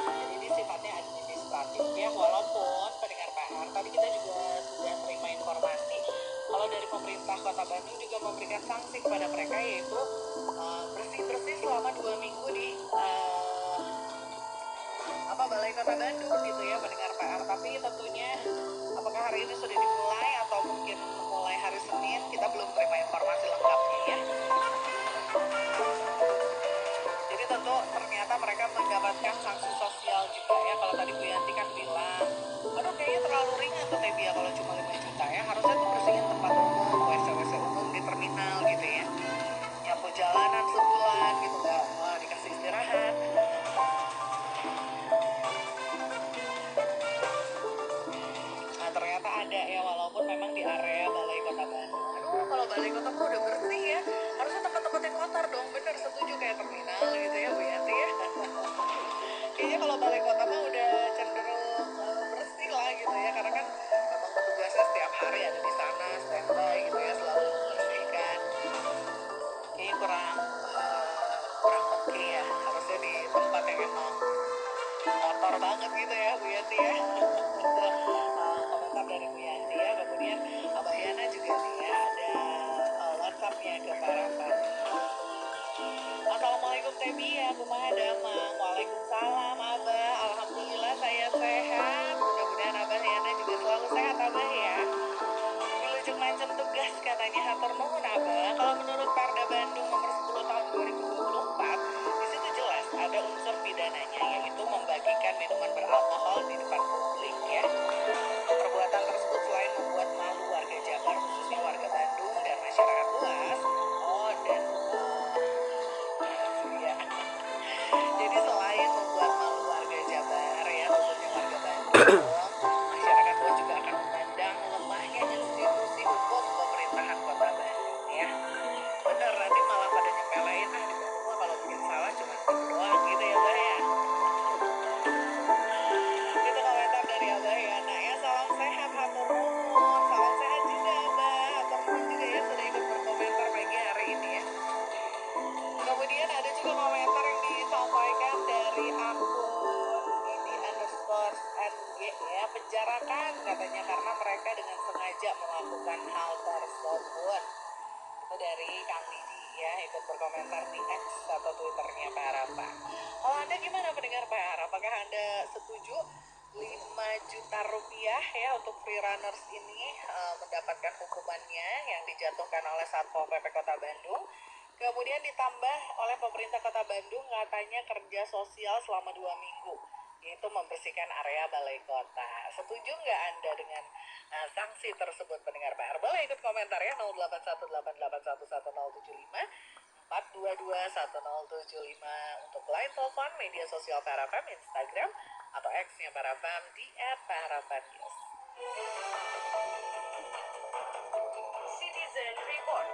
Jadi ini sifatnya administratif ya, walaupun pendengar PR tadi kita juga sudah terima informasi kalau dari pemerintah Kota Bandung juga memberikan sanksi kepada mereka, yaitu bersih-bersih selama 2 minggu di Balai Kota Bandung gitu ya pendengar PR. Tapi tentunya apakah hari ini sudah dimulai atau mungkin mulai hari Senin, kita belum terima informasi lengkapnya ya. Jadi tentu ternyata mereka mendapatkan sanksi sosial juga ya. Kalau tadi Bu Yanti kan bilang, aduh kayaknya terlalu ringan tuh Tebia kalau cuma 5 juta ya. Harusnya tuh bersihin tempat umum, WC-WC umum di terminal gitu ya. Nyapu jalanan sebulan gitu, nggak dikasih istirahat. Nah ternyata ada ya, walaupun memang di area Balai Kota Bandung. Aduh kalau Balai Kota tuh udah bersih ya, harusnya tempat-tempat yang kotor dong. Bener, setuju, kayak terminal gitu ya Bu Yanti ya. Kayaknya kalau Balai Kota mah udah cenderung bersih lah gitu ya, karena kan memang petugasnya setiap hari ada di sana standby gitu ya, selalu membersihkan. Kayaknya kurang oke ya, harusnya di tempat yang emang kotor banget gitu ya Bu Yanti ya. Komentar dari Bu Yanti ya. Kemudian Abah Yana juga nih ya, ada WhatsAppnya ke para fan. Assalamualaikum Tebia, kumaha damang. Waalaikumsalam Abah, alhamdulillah saya sehat. Mudah-mudahan Abah Yana juga selalu sehat Abah ya. Wilujeng lancen tugas katanya, hatur nuhun Abah. Kalau menurut Perda Bandung nomor 10 tahun 2024, di situ jelas ada unsur pidananya, yaitu membagikan minuman beralkohol di depan publik ya. Perbuatan tersebut selain membuat malu warga Jabar, khususnya warga Bandung dan masyarakat luas. Jadi selain membuat malu warga Jabar ya, khususnya warga Bandung, masyarakat luas juga akan memandang lemahnya institusi hukum pemerintahan Kota Bandung ya. Bener, nanti malah pada nyepelein, di Bandung mah kalau bikin salah cuma gitu doang gitu ya Bah ya. Itu komentar dari Abah Yana ya. Salam sehat, hatur nuhun. Salam sehat juga Abah, hatur nuhun juga ya sudah ikut berkomentar pagi hari ini ya. Kemudian ada juga komentar yang disampaikan dari akun ini_NG ya, penjarakan katanya karena mereka dengan sengaja melakukan hal tersebut. Itu dari Kang Didi ya, ikut berkomentar di X atau Twitternya Parapa. Kalau Anda gimana pendengar PR? Apakah Anda setuju 5 juta rupiah ya untuk free runners ini mendapatkan hukumannya yang dijatuhkan oleh Satpol PP Kota Bandung? Kemudian ditambah oleh pemerintah Kota Bandung katanya kerja sosial selama 2 minggu, yaitu membersihkan area Balai Kota. Setuju nggak Anda dengan sanksi tersebut pendengar PR? Boleh ikut komentar ya, 0818811075 4221075 untuk line telepon, media sosial PRFM, Instagram atau X-nya PRFM di @PRFMnews. Citizen Report.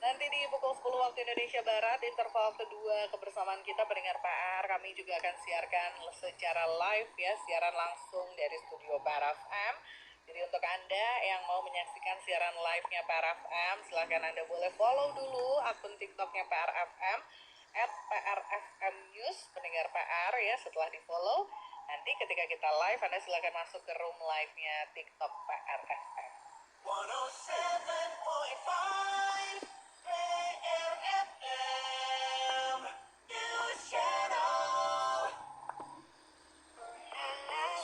Nanti di pukul 10 waktu Indonesia Barat, interval kedua kebersamaan kita pendengar PR, kami juga akan siarkan secara live ya, siaran langsung dari studio PRFM. Jadi untuk Anda yang mau menyaksikan siaran live-nya PRFM, silahkan Anda boleh follow dulu akun TikTok-nya PRFM @PRFMnews pendengar PR ya. Setelah di follow, nanti ketika kita live Anda silahkan masuk ke room live-nya TikTok PRFM. 107.5 PRFM News Channel.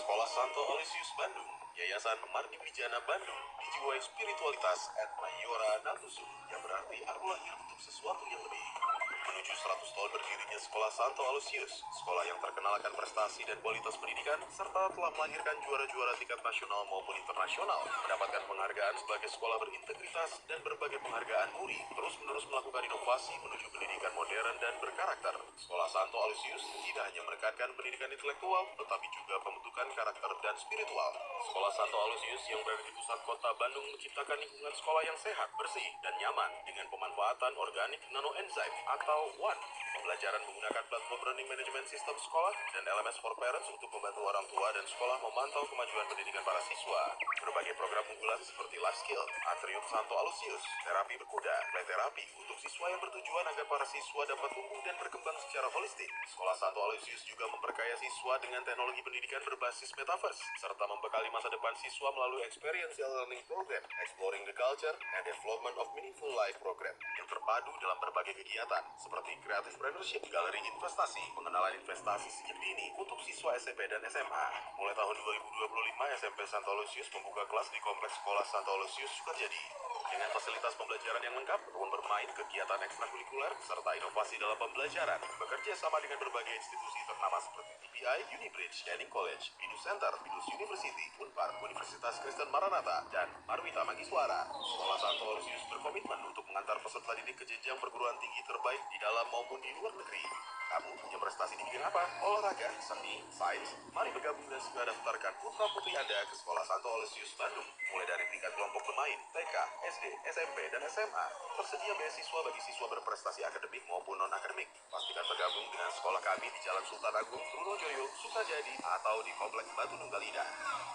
Sekolah Santo Holy Aloysius Bandung, Yayasan Mardi Wijana Bandung dijiwai spiritualitas et mayora natusu yang berarti aku lahir untuk sesuatu yang lebih. Menuju 100 tahun berdirinya Sekolah Santo Aloysius, sekolah yang terkenal akan prestasi dan kualitas pendidikan, serta telah melahirkan juara-juara tingkat nasional maupun internasional, mendapatkan penghargaan sebagai sekolah berintegritas dan berbagai penghargaan muri, terus-menerus melakukan inovasi menuju pendidikan modern dan berkarakter. Sekolah Santo Aloysius tidak hanya menekankan pendidikan intelektual, tetapi juga pembentukan karakter dan spiritual. Sekolah Santo Aloysius yang berada di pusat kota Bandung menciptakan lingkungan sekolah yang sehat, bersih, dan nyaman dengan pemanfaatan organik nanoenzyme atau ONE. Pembelajaran menggunakan platform Learning Management System sekolah dan LMS for Parents untuk membantu orang tua dan sekolah memantau kemajuan pendidikan para siswa. Berbagai program unggulan seperti Life Skill, Atrium Santo Aloysius, terapi berkuda, play terapi untuk siswa yang bertujuan agar para siswa dapat tumbuh dan berkembang secara holistik. Sekolah Santo Aloysius juga memperkaya siswa dengan teknologi pendidikan berbasis metaverse, serta membekali masa depan siswa melalui Experiential Learning Program, Exploring the Culture and Development of Meaningful Life Program, yang terpadu dalam berbagai kegiatan, seperti Creative Entrepreneurship, Galeri Investasi, pengenalan investasi sejak dini untuk siswa SMP dan SMA. Mulai tahun 2025, SMP Santo Aloysius membuka kelas di Kompleks Sekolah Santo Aloysius Sukarjadi. Dengan fasilitas pembelajaran yang lengkap, kebun bermain, kegiatan ekstrakurikuler, serta inovasi dalam pembelajaran, bekerja sama dengan berbagai institusi ternama seperti TPI, Unibridge, Canning College, Binus Center, Binus University, Unpar, Universitas Kristen Maranatha, dan Marwita Magiswara. Sekolah Santo Aloysius berkomitmen untuk mengantar peserta didik ke jenjang perguruan tinggi terbaik di dalam maupun di luar negeri. Kamu punya prestasi di bidang apa? Olahraga, seni, sains? Mari bergabung dan segera daftarkan putra-putri Anda ke Sekolah Santo Aloysius Bandung. Mulai dari tingkat kelompok bermain, TK, SD, SMP, dan SMA. Tersedia beasiswa bagi siswa berprestasi akademik maupun non-akademik. Pastikan bergabung dengan sekolah kami di Jalan Sultan Agung, Trunojoyo, Sukajadi, atau di Kompleks Batu Nunggal Indah.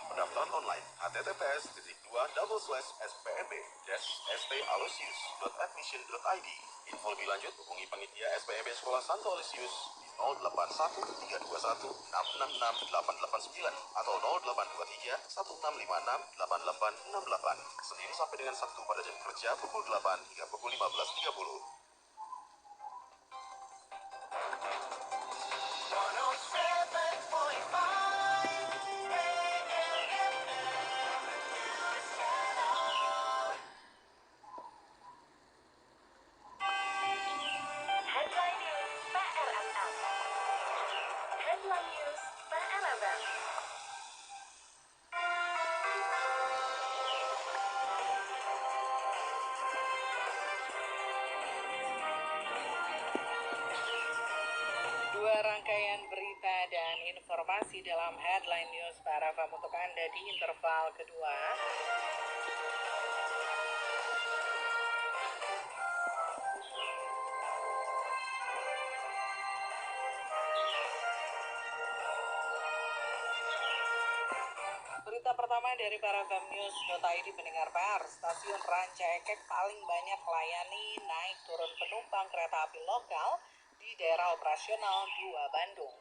Pendaftaran online https://spmb-staloysius.admission.id. Info lebih lanjut hubungi panitia SPMB Sekolah Santo Aloysius di 081321666889 atau 082316568868 Senin sampai dengan Sabtu pada jam kerja pukul 8 hingga pukul 15.30. Headline News PRFM. Headline News PRFM. Dua rangkaian berita dan informasi dalam Headline News PRFM untuk Anda di interval kedua. Berita pertama dari PRFMnews.id, pendengar PR, stasiun Ranca Ekek paling banyak melayani naik turun penumpang kereta api lokal di daerah operasional 2 Bandung.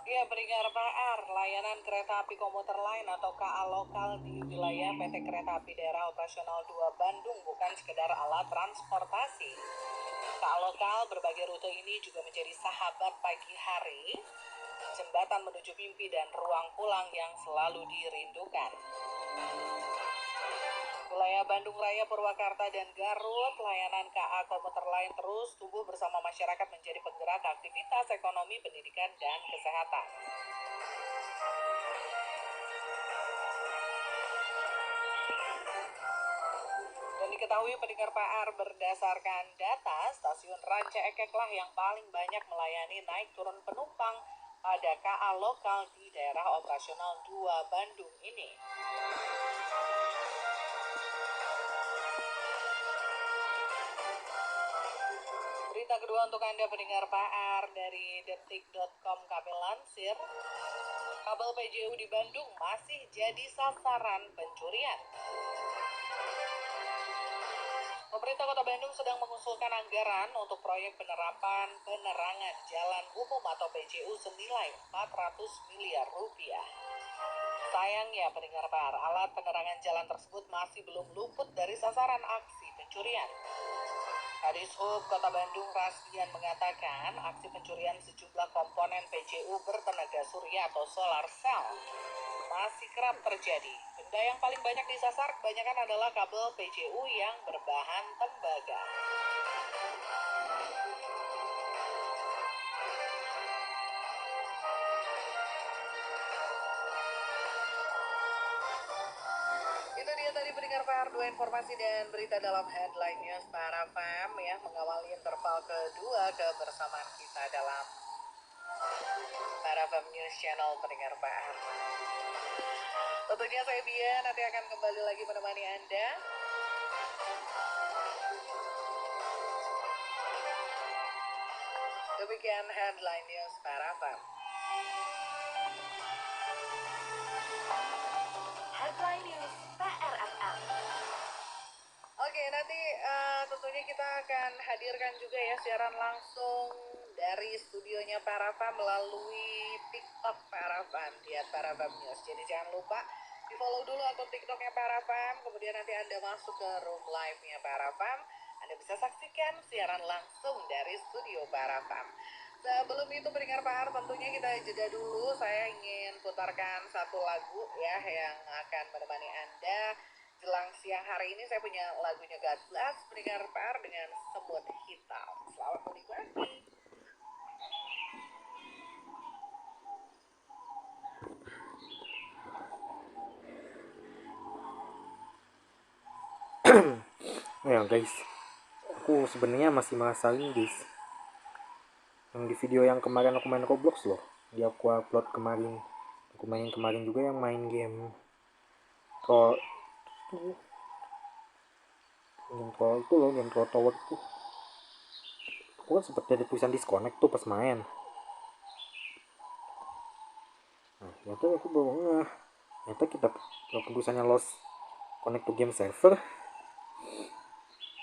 Ya, pendengar PR, layanan kereta api komuter lain atau KA lokal di wilayah PT Kereta Api Daerah Operasional 2 Bandung bukan sekedar alat transportasi. KA lokal berbagai rute ini juga menjadi sahabat pagi hari, jembatan menuju mimpi dan ruang pulang yang selalu dirindukan. Wilayah Bandung Raya, Purwakarta, dan Garut, layanan KA komuter lain terus tumbuh bersama masyarakat menjadi penggerak aktivitas ekonomi, pendidikan, dan kesehatan. Dan diketahui pendengar PR, berdasarkan data, stasiun Ranca Ekeklah yang paling banyak melayani naik turun penumpang pada KA lokal di daerah operasional 2 Bandung ini. Berita kedua untuk Anda pendengar PR dari detik.com, kami lansir, kabel PJU di Bandung masih jadi sasaran pencurian. Pemerintah Kota Bandung sedang mengusulkan anggaran untuk proyek penerapan penerangan jalan umum atau PJU senilai 400 miliar rupiah. Sayangnya, pendengar PR, alat penerangan jalan tersebut masih belum luput dari sasaran aksi pencurian. Kadishub Kota Bandung Rasdian mengatakan aksi pencurian sejumlah komponen PJU bertenaga surya atau solar cell masih kerap terjadi. Benda yang paling banyak disasar kebanyakan adalah kabel PJU yang berbahan tembaga. Itu dia tadi pendengar PR, 2 informasi dan berita dalam headline news para fam ya, mengawali interval kedua kebersamaan kita dalam para fam news channel pendengar PR. Tentunya saya Bia nanti akan kembali lagi menemani Anda. Demikian headline news para fam. Headline News PRFM. Oke, nanti tentunya kita akan hadirkan juga ya siaran langsung dari studionya Parafam melalui TikTok Parafam di @Parafam News. Jadi jangan lupa di follow dulu akun TikToknya Parafam, kemudian nanti Anda masuk ke room live-nya Parafam. Anda bisa saksikan siaran langsung dari studio Parafam. Sebelum itu pendengar PR, tentunya kita jeda dulu. Saya ingin putarkan satu lagu ya yang akan menemani Anda jelang siang hari ini. Saya punya lagunya God Bless pendengar PR dengan Semut Hitam. Selamat menikmati. Ya guys, aku sebenarnya masih masalin guys yang di video yang kemarin aku main Roblox loh, dia aku upload kemarin, aku mainin kemarin juga yang main game troll tuh, game troll itu loh, game troll tower tuh. Aku kan sempet ada tulisan disconnect tuh pas main. Nah ternyata aku baru ngeh, ternyata kita tulisannya lost connect to game server.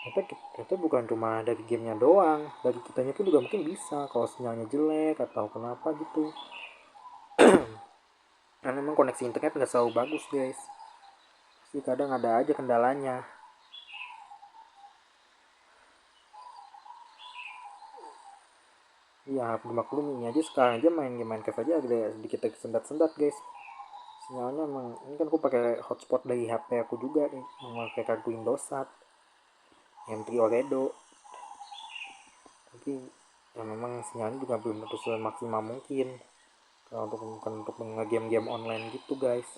Ternyata bukan cuma dari gamenya doang, dari kitanya pun juga mungkin bisa kalau sinyalnya jelek atau kenapa gitu. Karena memang koneksi internet nggak selalu bagus guys, pasti kadang ada aja kendalanya. Ya dimaklumi, ini aja sekarang aja main game Minecraft aja ada sedikit sendat-sendat guys sinyalnya. Emang ini kan aku pakai hotspot dari HP aku juga nih, memakai kartu Indosat M3 Oredo, tapi ya memang sinyalnya juga belum tentu semaksimal mungkin kalau untuk nge-game online gitu guys.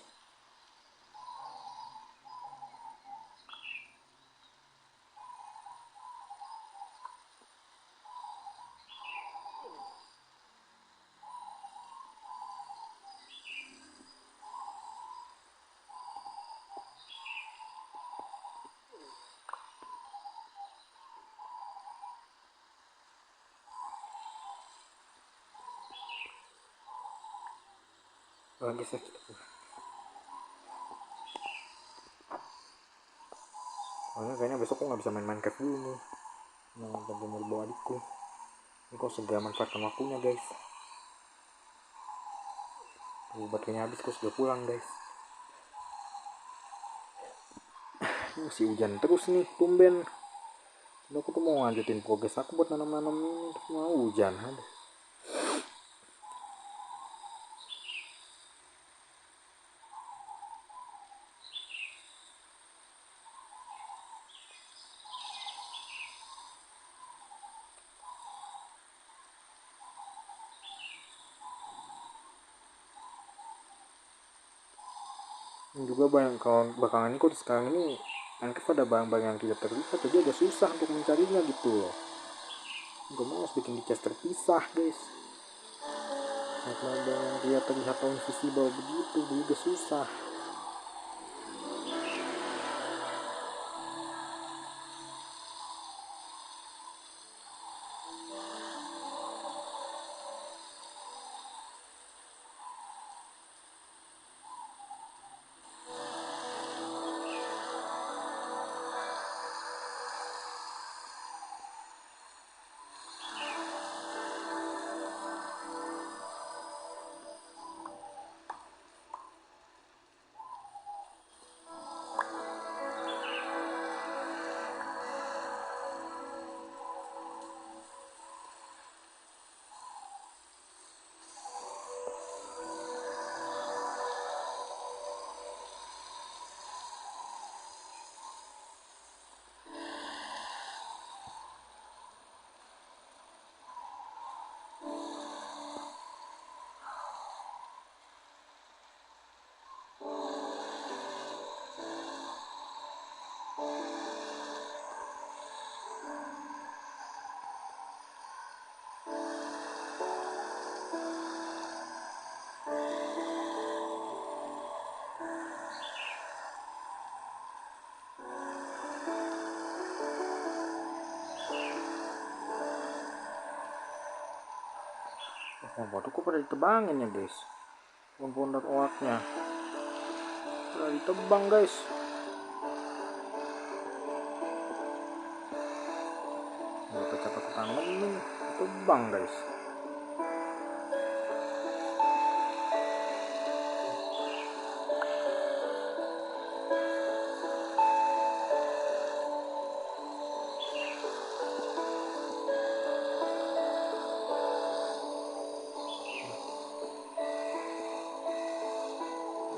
Lagi sih soalnya kayaknya besok aku nggak bisa main Minecraft dulu nih, mau mau bawa adikku ini kok segera manfaatkan waktunya guys. Baterainya habis, kok sudah pulang guys. Masih hujan terus nih tumben. Aku tuh mau lanjutin progres aku buat nanam-nanam ini, mau hujan ada. Juga banyak kalau belakangan ini kok sekarang ini Minecraft ada barang-barang yang tidak terlihat, jadi agak susah untuk mencarinya gitu loh. Gue mau bikin di chest terpisah guys, barang yang tidak terlihat atau invisible begitu juga susah. Oh, batuku pada ditebangin ya guys. Pohon-pohon.org-nya pada ditebang guys. Capek-capek tangan ini ditebang guys.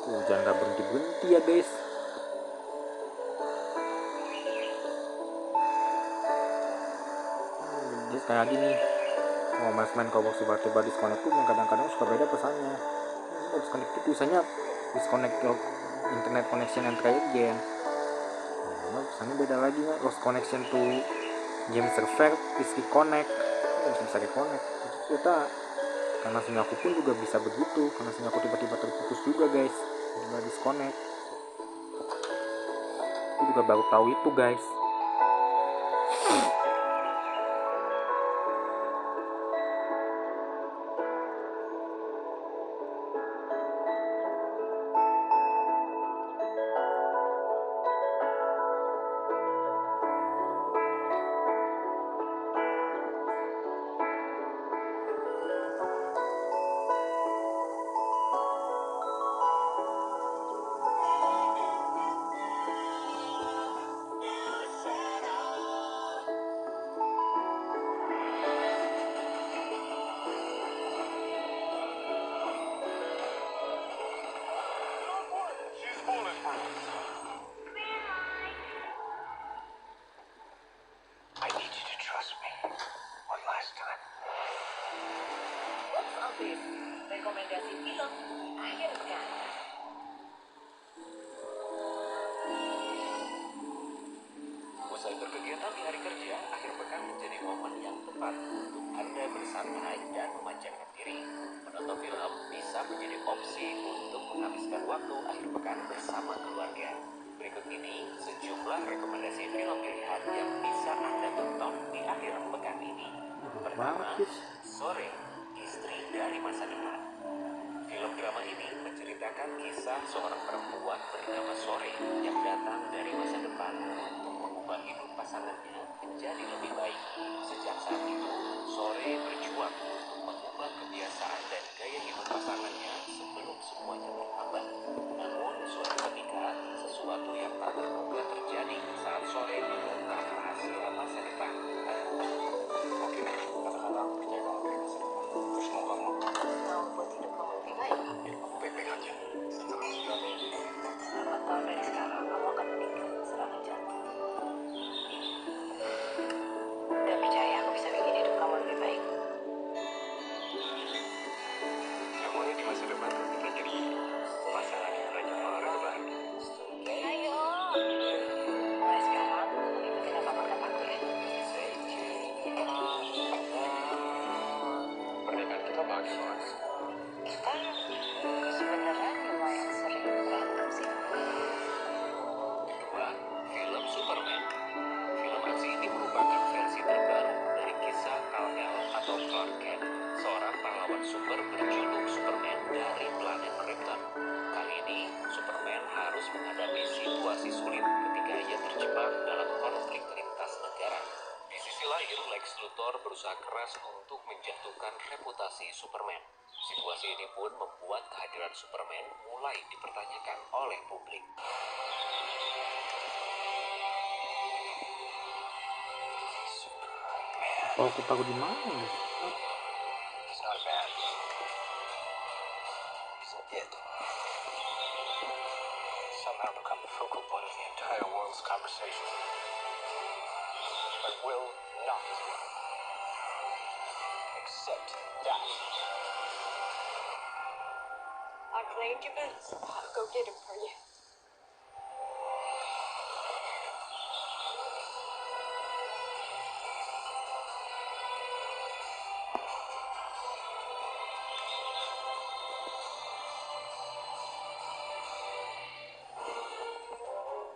Hujan gak berhenti-berhenti ya guys. Jadi kayak gini. Oh, mas main Roblox tiba-tiba disconnect tuh kadang-kadang suka beda pesannya. Disconnect itu tulisannya disconnect your internet connection and try again. Nah, pesannya beda lagi ya. Lost connection to game server is reconnect. Bisa reconnect. Itu kita karena sinyal aku pun juga bisa begitu. Karena sinyal aku tiba-tiba terputus juga guys. Tiba disconnect. Aku juga baru tahu itu guys. Rekomendasi film akhir pekan. Usai berkegiatan di hari kerja, akhir pekan menjadi momen yang tepat untuk Anda bersantai dan memanjakan diri. Menonton film bisa menjadi opsi untuk menghabiskan waktu akhir pekan bersama keluarga. Berikut ini sejumlah rekomendasi film pilihan yang bisa Anda tonton di akhir pekan ini. Pertama, Sore, Istri dari Masa Depan. Film drama ini menceritakan kisah seorang perempuan bernama Sore yang datang dari masa depan untuk mengubah hidup pasangannya menjadi lebih baik. Sejak saat itu, Sore berjuang untuk mengubah kebiasaan dan gaya hidup pasangannya sebelum semuanya terlambat. Namun, suatu ketika, sesuatu yang tak terduga terjadi saat Sore mengungkap rahasia masa depan. Oke, kata-kata aku menjaga dari masa depan. Terus mau kamu? Mau buat hidup kamu lebih baik. Aku baik-baik aja. Setelah sudah 8 tahun dari sekarang kamu akan meninggal serangan jantung. Udah percaya aku bisa bikin hidup kamu lebih baik. Emangnya di masa depan kita jadi pasangan yang raja olahraga bahagia. Ayo. Mulai sekarang ikutin apa kata aku ya. Pernikahan kita bahagia banget. Kita sebenarnya lumayan sering berantem sih. Kedua, film Superman. Film aksi ini merupakan versi terbaru dari kisah Kal-El atau Clark Kent, seorang pahlawan super berjuluk Superman dari planet Krypton. Kali ini, Superman harus menghadapi situasi sulit ketika ia terjebak dalam konflik lintas negara. Di sisi lain, Lex Luthor berusaha keras untuk menjatuhkan reputasi Superman. Situasi ini pun membuat kehadiran Superman mulai dipertanyakan oleh publik. Oh, aku tahu di mana guys. He's not a man. He's an it. Somehow become the focal point of the entire world's conversation. I will not accept that. I claimed your boots. I'll go get them for you.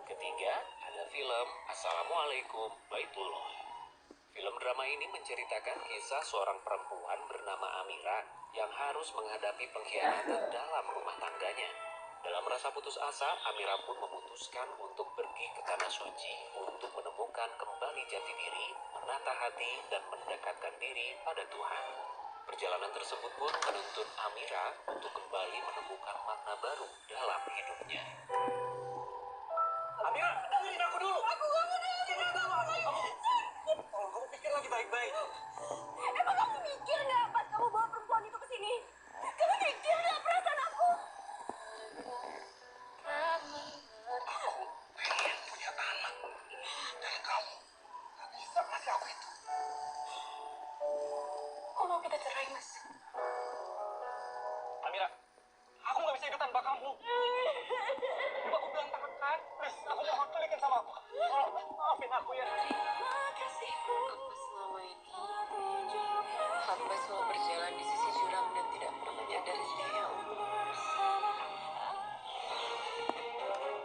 Ketiga, ada film Assalamualaikum Baitullah. Film drama ini menceritakan kisah seorang perempuan bernama Amira yang harus menghadapi pengkhianatan dalam rumah tangganya. Dalam rasa putus asa, Amira pun memutuskan untuk pergi ke Tanah Suci untuk menemukan kembali jati diri, menata hati, dan mendekatkan diri pada Tuhan. Perjalanan tersebut pun menuntun Amira untuk kembali menemukan makna baru dalam hidupnya. Amira, dengerin aku dulu. Aku gak mau dengerin kamu. Tolong kamu pikir lagi baik-baik. Emang kamu mikir nggak pas kamu bawa perempuan itu ke sini? Kamu mikir nggak perasaan aku? Aku pengen punya anak. Dan kamu gak bisa kasih aku itu. Kok mau kita cerai, Mas? Amira, aku gak bisa hidup tanpa kamu. Aku berantakan. Please, aku mohon balikin sama aku. Tolong, maafin aku ya. Apa selama ini hamba selalu berjalan di sisi jurang dan tidak pernah menyadari dia, ya Allah.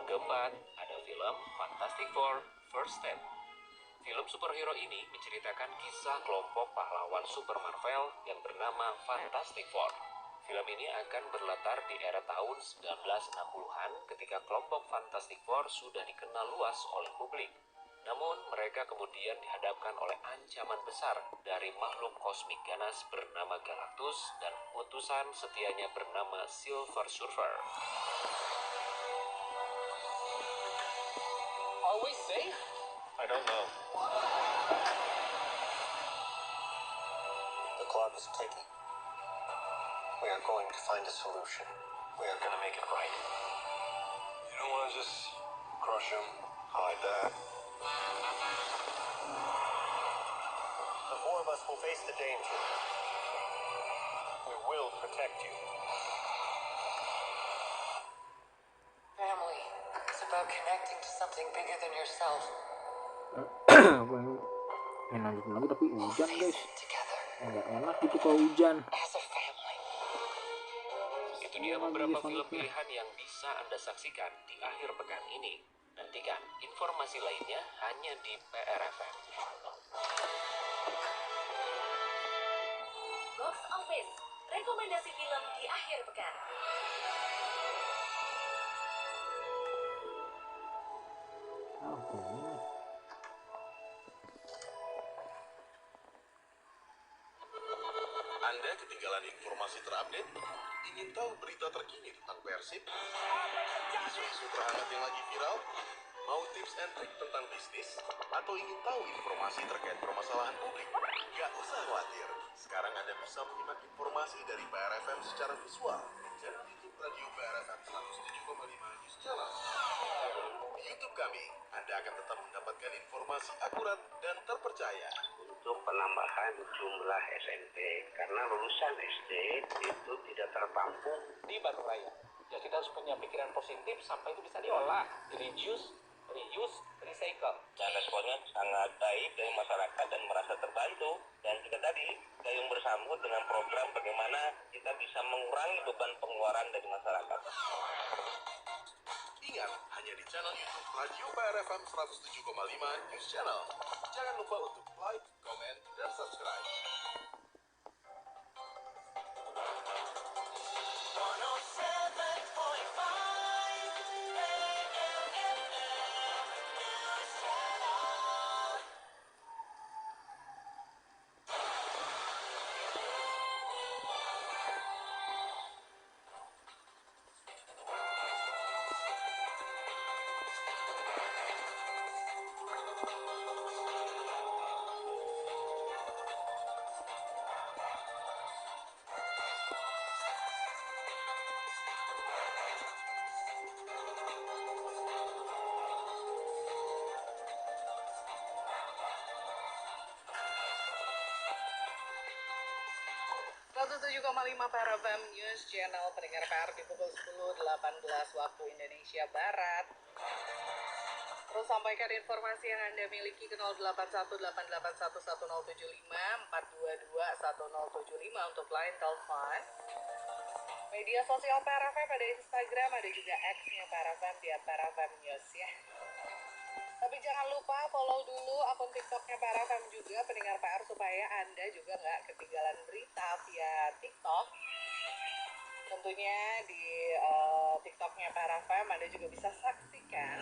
Keempat, ada film Fantastic Four First Step. Film superhero ini menceritakan kisah kelompok pahlawan Super Marvel yang bernama Fantastic Four. Film ini akan berlatar di era tahun 1960-an ketika kelompok Fantastic Four sudah dikenal luas oleh publik. Namun, mereka kemudian dihadapkan oleh ancaman besar dari makhluk kosmik ganas bernama Galactus dan utusan setianya bernama Silver Surfer. Are we safe? I don't know. The clock is ticking. We are going to find a solution. We are going to make it right. You don't want to just crush him, hide that. The four of us will face the danger. We will protect you. Family. It's about connecting to something bigger than yourself. Pengen lanjutin lagi tapi hujan guys. Together Nggak enak gitu kalau hujan. as a family. Itu dia beberapa film pilihan yang bisa Anda saksikan di akhir pekan ini. Nantikan informasi lainnya hanya di PRFM. Box Office. Rekomendasi film di akhir pekan. Anda ketinggalan informasi terupdate? Ingin tahu berita terkini tentang Persib? Isu-isu terhangat yang lagi viral? Mau tips and trik tentang bisnis? Atau ingin tahu informasi terkait permasalahan publik? Gak usah khawatir. Sekarang Anda bisa menyimak informasi dari PRFM secara visual di channel YouTube Radio PRFM 107,5 News Channel. Di YouTube kami, Anda akan tetap mendapatkan informasi akurat dan terpercaya. Untuk penambahan jumlah SMP karena lulusan SD itu tidak tertampung Di Batu Raya, ya kita harus punya pikiran positif sampai itu bisa diolah. Reduce, reuse, recycle. dan responnya sangat baik dari masyarakat dan merasa terbantu. Dan juga tadi gayung bersambut dengan program bagaimana kita bisa mengurangi beban pengeluaran dari masyarakat. Ingat, hanya di channel YouTube Radio PRFM 107,5 News Channel. Jangan lupa untuk like, komen, dan subscribe. PRFM News Channel pendengar PR di pukul 10.18 waktu Indonesia Barat. Terus sampaikan informasi yang Anda miliki ke 0818811075 4221075 untuk line telepon. Media sosial PRFM ada Instagram, ada juga X-nya PRFM di @PRFM News ya. Tapi Tapi jangan lupa follow dulu akun TikToknya PR FM juga, pendengar PR, supaya Anda juga nggak ketinggalan berita via TikTok. Tentunya di TikToknya PR FM Anda juga bisa saksikan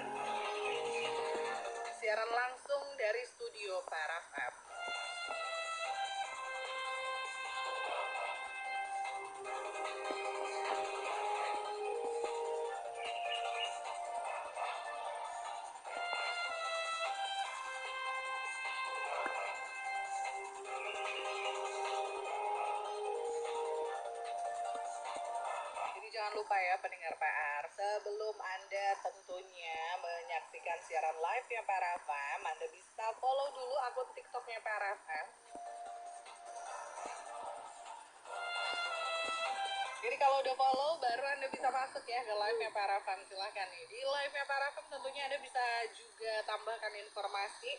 siaran langsung dari studio PR FM. Jangan lupa ya pendengar PR, sebelum Anda tentunya menyaksikan siaran live ya PR FM, Anda bisa follow dulu akun TikToknya PR FM. Jadi kalau udah follow, baru Anda bisa masuk ya ke live-nya PR FM. Silahkan nih, di live-nya PR FM tentunya Anda bisa juga tambahkan informasi.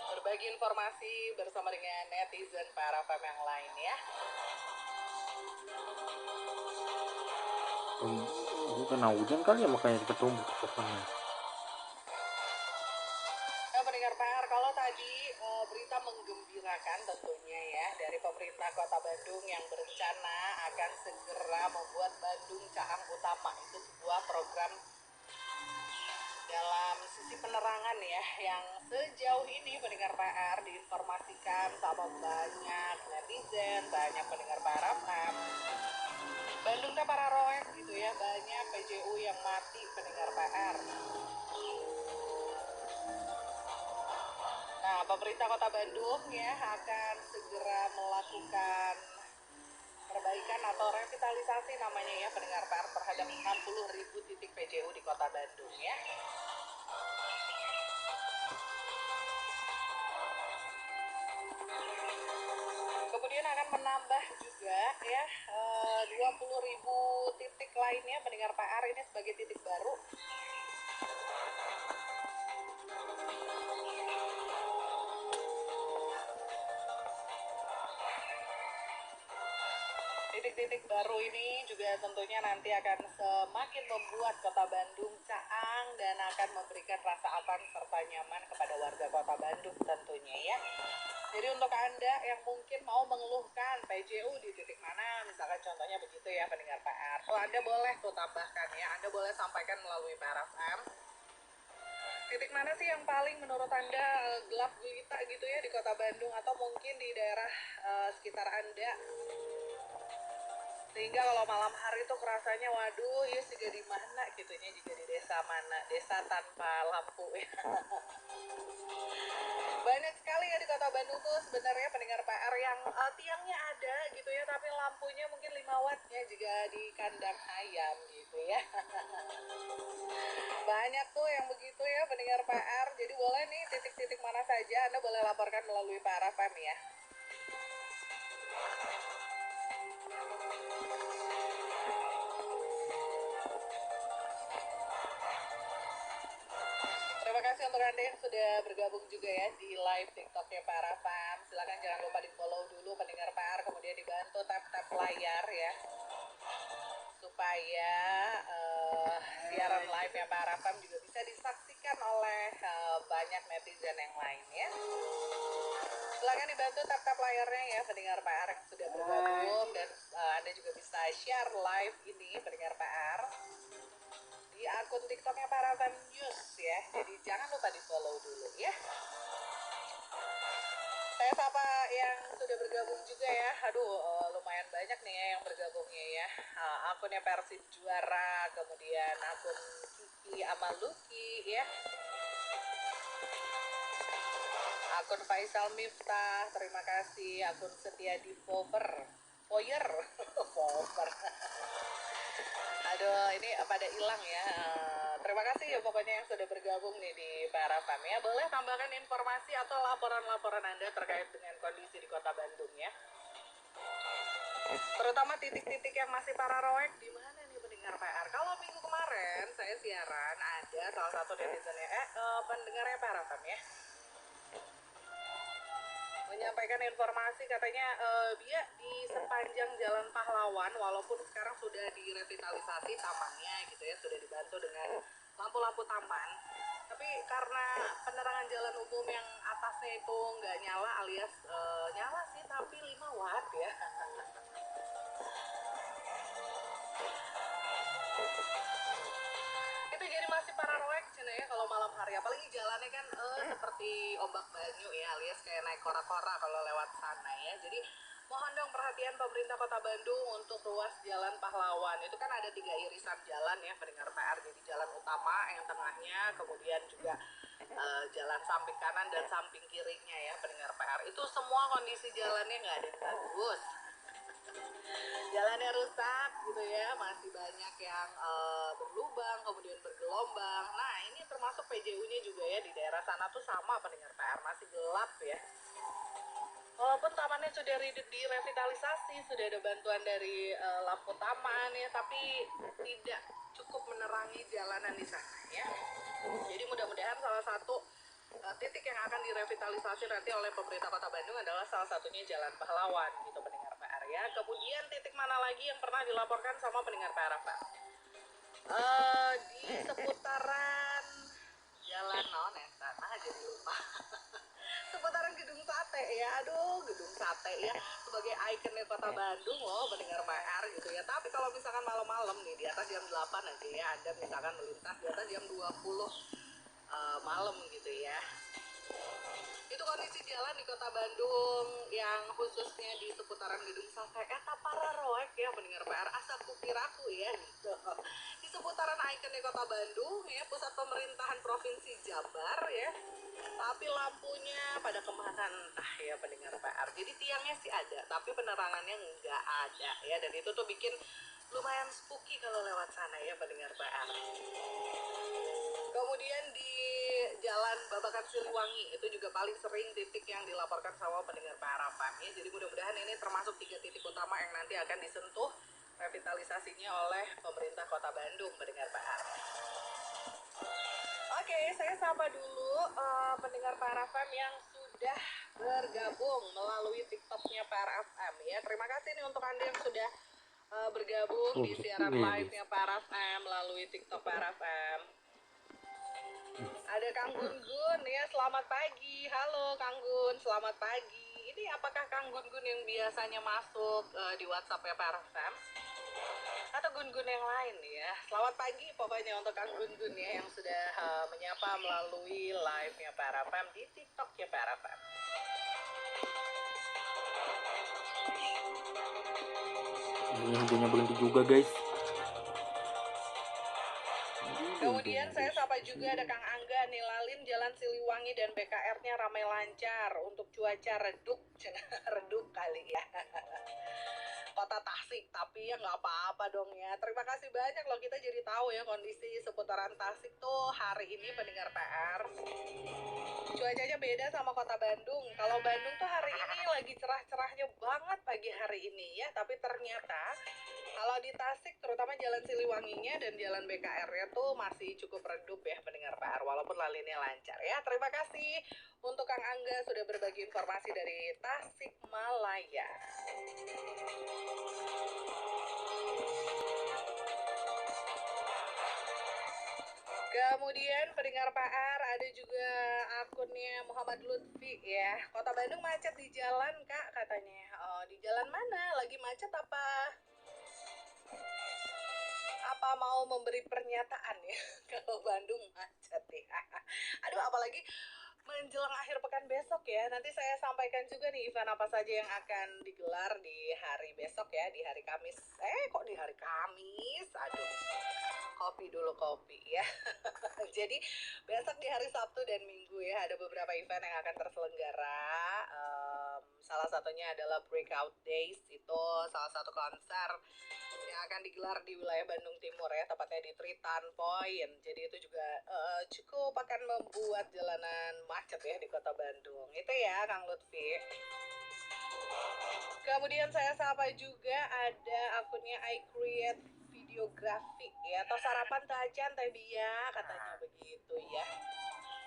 Berbagi informasi bersama dengan netizen PR FM yang lain ya. Ini kena hujan kali ya, makanya ketumbuk pohonnya. Nah, pendengar PR, kalau tadi berita menggembirakan tentunya ya dari pemerintah Kota Bandung yang berencana akan segera membuat Bandung Cahang Utama, itu sebuah program dalam sisi penerangan ya, yang sejauh ini pendengar PR diinformasikan sama banyak netizen, banyak pendengar PR FM. Bandung teh para roek gitu ya, banyak PJU yang mati pendengar PR. Nah, pemerintah Kota Bandung ya akan segera melakukan perbaikan atau revitalisasi namanya ya pendengar PR terhadap 60.000 titik PJU di Kota Bandung ya. Kemudian akan menambah juga ya 20.000 titik lainnya pendengar PR, ini sebagai titik baru. Titik-titik baru ini juga tentunya nanti akan semakin membuat Kota Bandung caang dan akan memberikan rasa aman serta nyaman kepada warga Kota Bandung tentunya ya. Jadi untuk Anda yang mungkin mau mengeluhkan PJU di titik mana, misalkan contohnya begitu ya pendengar PR, Anda boleh tuh tambahkan ya, Anda boleh sampaikan melalui PR FM. Titik mana sih yang paling menurut Anda gelap gulita gitu ya di Kota Bandung, atau mungkin di daerah sekitar Anda? Sehingga kalau malam hari tuh kerasanya waduh ya juga di mana gitunya, juga di desa mana, desa tanpa lampu ya. Banyak sekali ya di Kota Bandung tuh sebenarnya pendengar PR yang tiangnya ada gitu ya, tapi lampunya mungkin 5 watt ya, juga di kandang ayam gitu ya. Banyak tuh yang begitu ya pendengar PR. Jadi boleh nih titik-titik mana saja Anda boleh laporkan melalui PR FM ya. Terima kasih untuk Anda yang sudah bergabung juga ya di live TikToknya PR FM. Silakan jangan lupa di follow dulu pendengar PR, kemudian dibantu tap-tap layar ya, supaya siaran live yang PR FM juga bisa disaksikan oleh banyak netizen yang lain ya. Silakan dibantu tap-tap layarnya ya pendengar PR yang sudah bergabung, dan Anda juga bisa share live ini pendengar PR di akun TikToknya PR FM News ya. Jadi jangan lupa di follow dulu ya. Saya sapa yang sudah bergabung juga ya. Aduh, lumayan banyak nih ya yang bergabungnya ya. Akunnya Persib Juara, kemudian akun Kiki Amaluki ya. Akun Faisal Miftah, terima kasih. Akun Setiadi Foyer. Aduh, ini pada hilang ya. Terima kasih ya pokoknya yang sudah bergabung nih di PR FM ya. Boleh tambahkan informasi atau laporan-laporan Anda terkait dengan kondisi di Kota Bandung ya. Terutama titik-titik yang masih pararoek di mana nih pendengar PR. Kalau minggu kemarin saya siaran, ada salah satu netizennya pendengarnya PR FM ya, menyampaikan informasi katanya dia di sepanjang Jalan Pahlawan, walaupun sekarang sudah direvitalisasi tamannya gitu ya, sudah dibantu dengan lampu-lampu taman, tapi karena penerangan jalan umum yang atasnya itu nggak nyala alias nyala sih tapi 5 watt ya. Itu jadi masih paranoid cina ya kalau malam hari, apalagi jalannya kan seperti ombak banyu ya, alias kayak naik kora-kora kalau lewat sana ya. Jadi mohon dong perhatian pemerintah Kota Bandung untuk ruas Jalan Pahlawan. Itu kan ada 3 irisan jalan ya pendengar PR. Jadi jalan utama yang tengahnya, kemudian juga jalan samping kanan dan samping kirinya ya pendengar PR. Itu semua kondisi jalannya nggak ada yang bagus. Jalannya rusak gitu ya, masih banyak yang berlubang, kemudian bergelombang. Nah ini termasuk PJU-nya juga ya, di daerah sana tuh sama pendengar PR, masih gelap ya. Walaupun tamannya sudah direvitalisasi, sudah ada bantuan dari lampu taman ya, tapi tidak cukup menerangi jalanan di sana ya. Jadi mudah-mudahan salah satu titik yang akan direvitalisasi nanti oleh pemerintah Kota Bandung adalah salah satunya Jalan Pahlawan gitu pendengar PR ya. Kemudian titik mana lagi yang pernah dilaporkan sama pendengar PR apa? Di seputaran Jalan nah jadi lupa. Seputaran Gedung Sate ya, aduh Gedung Sate ya sebagai ikonnya Kota Bandung loh pendengar PR gitu ya. Tapi kalau misalkan malam-malam nih di atas jam 8 aja ya, Anda misalkan melintas di atas jam 20 malam gitu ya, itu kondisi jalan di Kota Bandung yang khususnya di seputaran Gedung Sate eta pararoek ya pendengar PR, asa kukiraku ya gitu. Di seputaran ikon di Kota Bandung ya, pusat pemerintahan Provinsi Jabar ya, tapi lampunya pada kemana entah ya pendengar PR. Jadi tiangnya sih ada tapi penerangannya nggak ada ya, dan itu tuh bikin lumayan spooky kalau lewat sana ya pendengar PR. Kemudian di Jalan Babakan Siliwangi itu juga paling sering titik yang dilaporkan sama pendengar PR FM ya. Jadi mudah-mudahan ini termasuk 3 titik utama yang nanti akan disentuh revitalisasinya oleh pemerintah Kota Bandung pendengar PR. Oke, saya sapa dulu pendengar PR FM yang sudah bergabung melalui TikToknya PR FM ya. Terima kasih nih untuk Anda yang sudah bergabung di siaran live-nya PR FM melalui TikTok PR FM. Ada Kang Gun-Gun ya, selamat pagi. Halo Kang Gun, selamat pagi. Ini apakah Kang Gun-Gun yang biasanya masuk di WhatsApp ya PR FM? Atau Gun-Gun yang lain ya? Selamat pagi pokoknya untuk Kang Gun-Gun ya yang sudah menyapa melalui live-nya PR FM di TikTok ya PR FM. Ini hujannya berhenti juga guys. Kemudian saya sapa juga ada Kang Angga nih, Lalin Jalan Siliwangi dan BKR-nya ramai lancar untuk cuaca redup, redup kali ya. Kota Tasik, tapi ya nggak apa-apa dong ya. Terima kasih banyak loh, kita jadi tahu ya kondisi seputaran Tasik tuh hari ini pendengar PR. Cuacanya beda sama Kota Bandung. Kalau Bandung tuh hari ini lagi cerah-cerahnya banget pagi hari ini ya, tapi ternyata kalau di Tasik terutama Jalan Siliwanginya dan Jalan BKR-nya tuh masih cukup redup ya pendengar PR, walaupun lalinnya lancar ya. Terima kasih untuk Kang Angga sudah berbagi informasi dari Tasikmalaya. Kemudian pendengar PR ada juga akunnya Muhammad Lutfi ya. Kota Bandung macet di jalan Kak katanya. Oh, di jalan mana? Lagi macet apa? Apa mau memberi pernyataan ya kalau Bandung macet ya. Aduh, apalagi menjelang akhir pekan besok ya. Nanti saya sampaikan juga nih event apa saja yang akan digelar di hari besok ya, di hari Kamis. Kok di hari Kamis? Aduh. Kopi dulu kopi ya. Jadi besok di hari Sabtu dan Minggu ya ada beberapa event yang akan terselenggara. Salah satunya adalah Breakout Days, itu salah satu konser yang akan digelar di wilayah Bandung Timur ya, tepatnya di Tritan Point. Jadi itu juga cukup akan membuat jalanan macet ya di Kota Bandung. Itu ya Kang Lutfi. Kemudian saya sapa juga ada akunnya I Create Videografi ya, atau sarapan tajan teh Bia katanya begitu ya.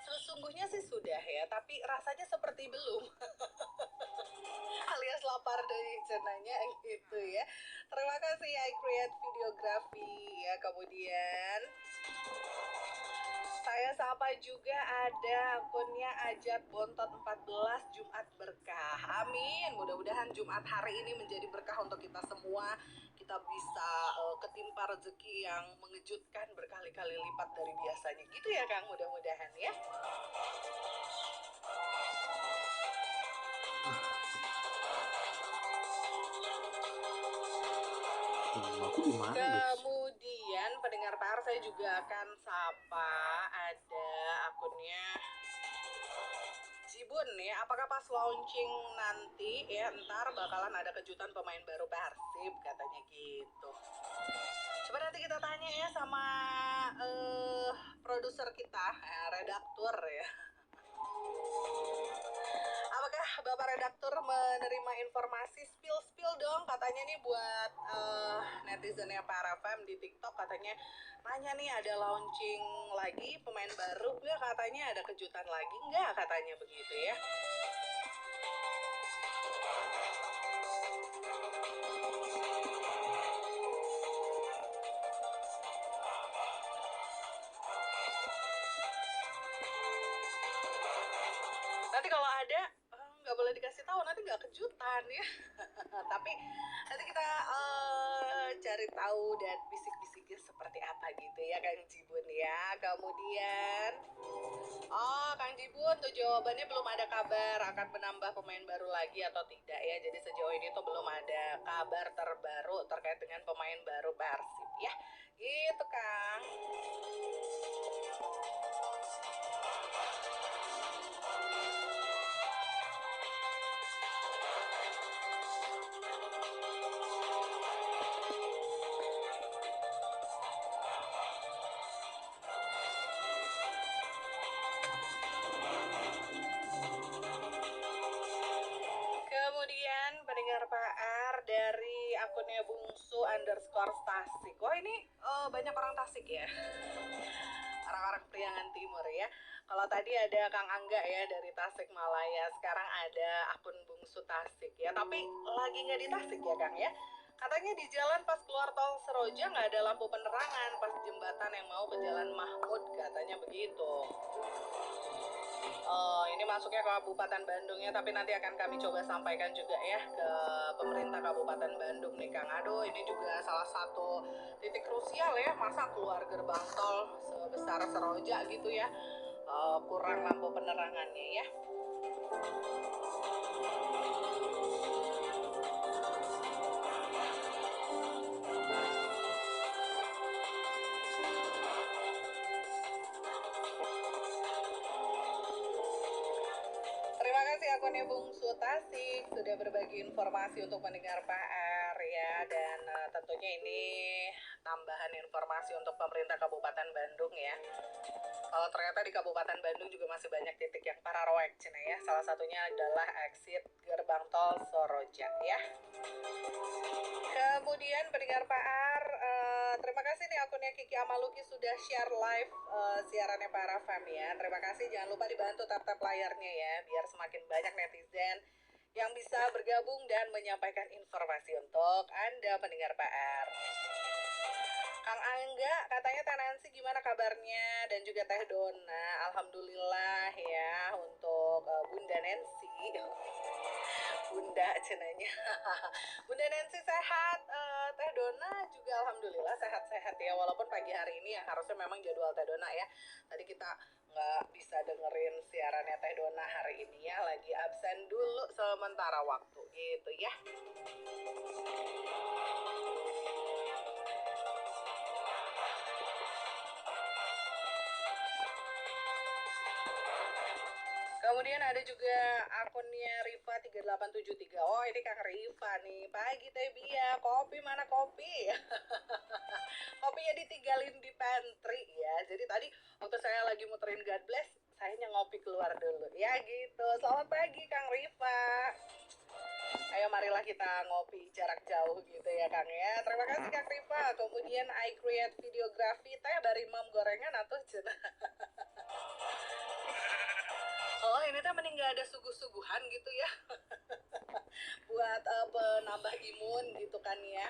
Sesungguhnya sih sudah ya, tapi rasanya seperti belum. lapar dari cenanya gitu ya. Terima kasih I Create Videografi ya. Kemudian saya sapa juga ada akunnya Ajat Bontot 14 Jumat Berkah. Amin. Mudah-mudahan Jumat hari ini menjadi berkah untuk kita semua. Kita bisa ketimpa rezeki yang mengejutkan berkali-kali lipat dari biasanya. Gitu ya Kang, mudah-mudahan ya. Aku di mana, guys? Kemudian pendengar PR saya juga akan sapa ada akunnya Jibun ya. Apakah pas launching nanti ya ntar bakalan ada kejutan pemain baru Persib katanya gitu. Coba nanti kita tanya ya sama produser kita, redaktur ya. Apakah Bapak Redaktur menerima informasi spill dong katanya nih buat netizennya para FM di TikTok, katanya nanya nih ada launching lagi pemain baru nggak, katanya ada kejutan lagi nggak, katanya begitu ya. Nanti kalau ada nggak boleh dikasih tahu, nanti nggak kejutan ya. Tapi nanti kita cari tahu dan bisik-bisiknya seperti apa gitu ya Kang Jibun ya. Kemudian Kang Jibun tuh jawabannya belum ada kabar akan menambah pemain baru lagi atau tidak ya. Jadi sejauh ini tuh belum ada kabar terbaru terkait dengan pemain baru Persib ya. Gitu Kang. Kemudian pendengar PR dari akunnya Bungsu_Stasik. Wah ini banyak orang Tasik ya. Orang-orang Priangan Timur ya. Kalau tadi ada Kang Angga ya dari Tasikmalaya, sekarang ada akun Bungsu Tasik ya. Tapi lagi nggak di Tasik ya Kang ya. Katanya di jalan pas keluar tol Seroja nggak ada lampu penerangan pas jembatan yang mau ke Jalan Mahmud, katanya begitu. Ini masuknya ke Kabupaten Bandung ya, tapi nanti akan kami coba sampaikan juga ya ke pemerintah Kabupaten Bandung nih Kang. Aduh, ini juga salah satu titik krusial ya, masa keluar gerbang tol sebesar Seroja gitu ya, kurang lampu penerangannya ya. Terima kasih akunnya Bungsu Tasik sudah berbagi informasi untuk mendengar PR ya, dan tentunya ini tambahan informasi untuk pemerintah Kabupaten Bandung ya. Kalau ternyata di Kabupaten Bandung juga masih banyak titik yang pararoek cina ya. Salah satunya adalah exit gerbang tol Seroja ya. Kemudian pendengar PR, terima kasih nih akunnya Kiki Amaluki sudah share live siarannya para fam ya. Terima kasih, jangan lupa dibantu tap-tap layarnya ya, biar semakin banyak netizen yang bisa bergabung dan menyampaikan informasi untuk Anda pendengar PR. Kang Angga katanya Teh Nancy gimana kabarnya, dan juga Teh Dona. Alhamdulillah ya untuk Bunda Nancy. Bunda cenanya. Bunda Nancy sehat, Teh Dona juga alhamdulillah sehat-sehat ya, walaupun pagi hari ini yang harusnya memang jadwal Teh Dona ya. Tadi kita nggak bisa dengerin siarannya Teh Dona hari ini ya, lagi absen dulu sementara waktu gitu ya. Kemudian ada juga akunnya Riva 3873. Oh, ini Kang Riva nih. Pagi Teh Bia, kopi mana kopi? Kopinya ditinggalin di pantry ya. Jadi tadi waktu saya lagi muterin God Bless, saya ngopi keluar dulu. Ya gitu. Selamat pagi Kang Riva. Ayo marilah kita ngopi jarak jauh gitu ya Kang ya. Terima kasih Kang Riva. Kemudian I Create Videografi, teh dari mam gorengan atau cenah. Oh ini tuh mending gak ada suguh-suguhan gitu ya. Buat penambah imun gitu kan ya.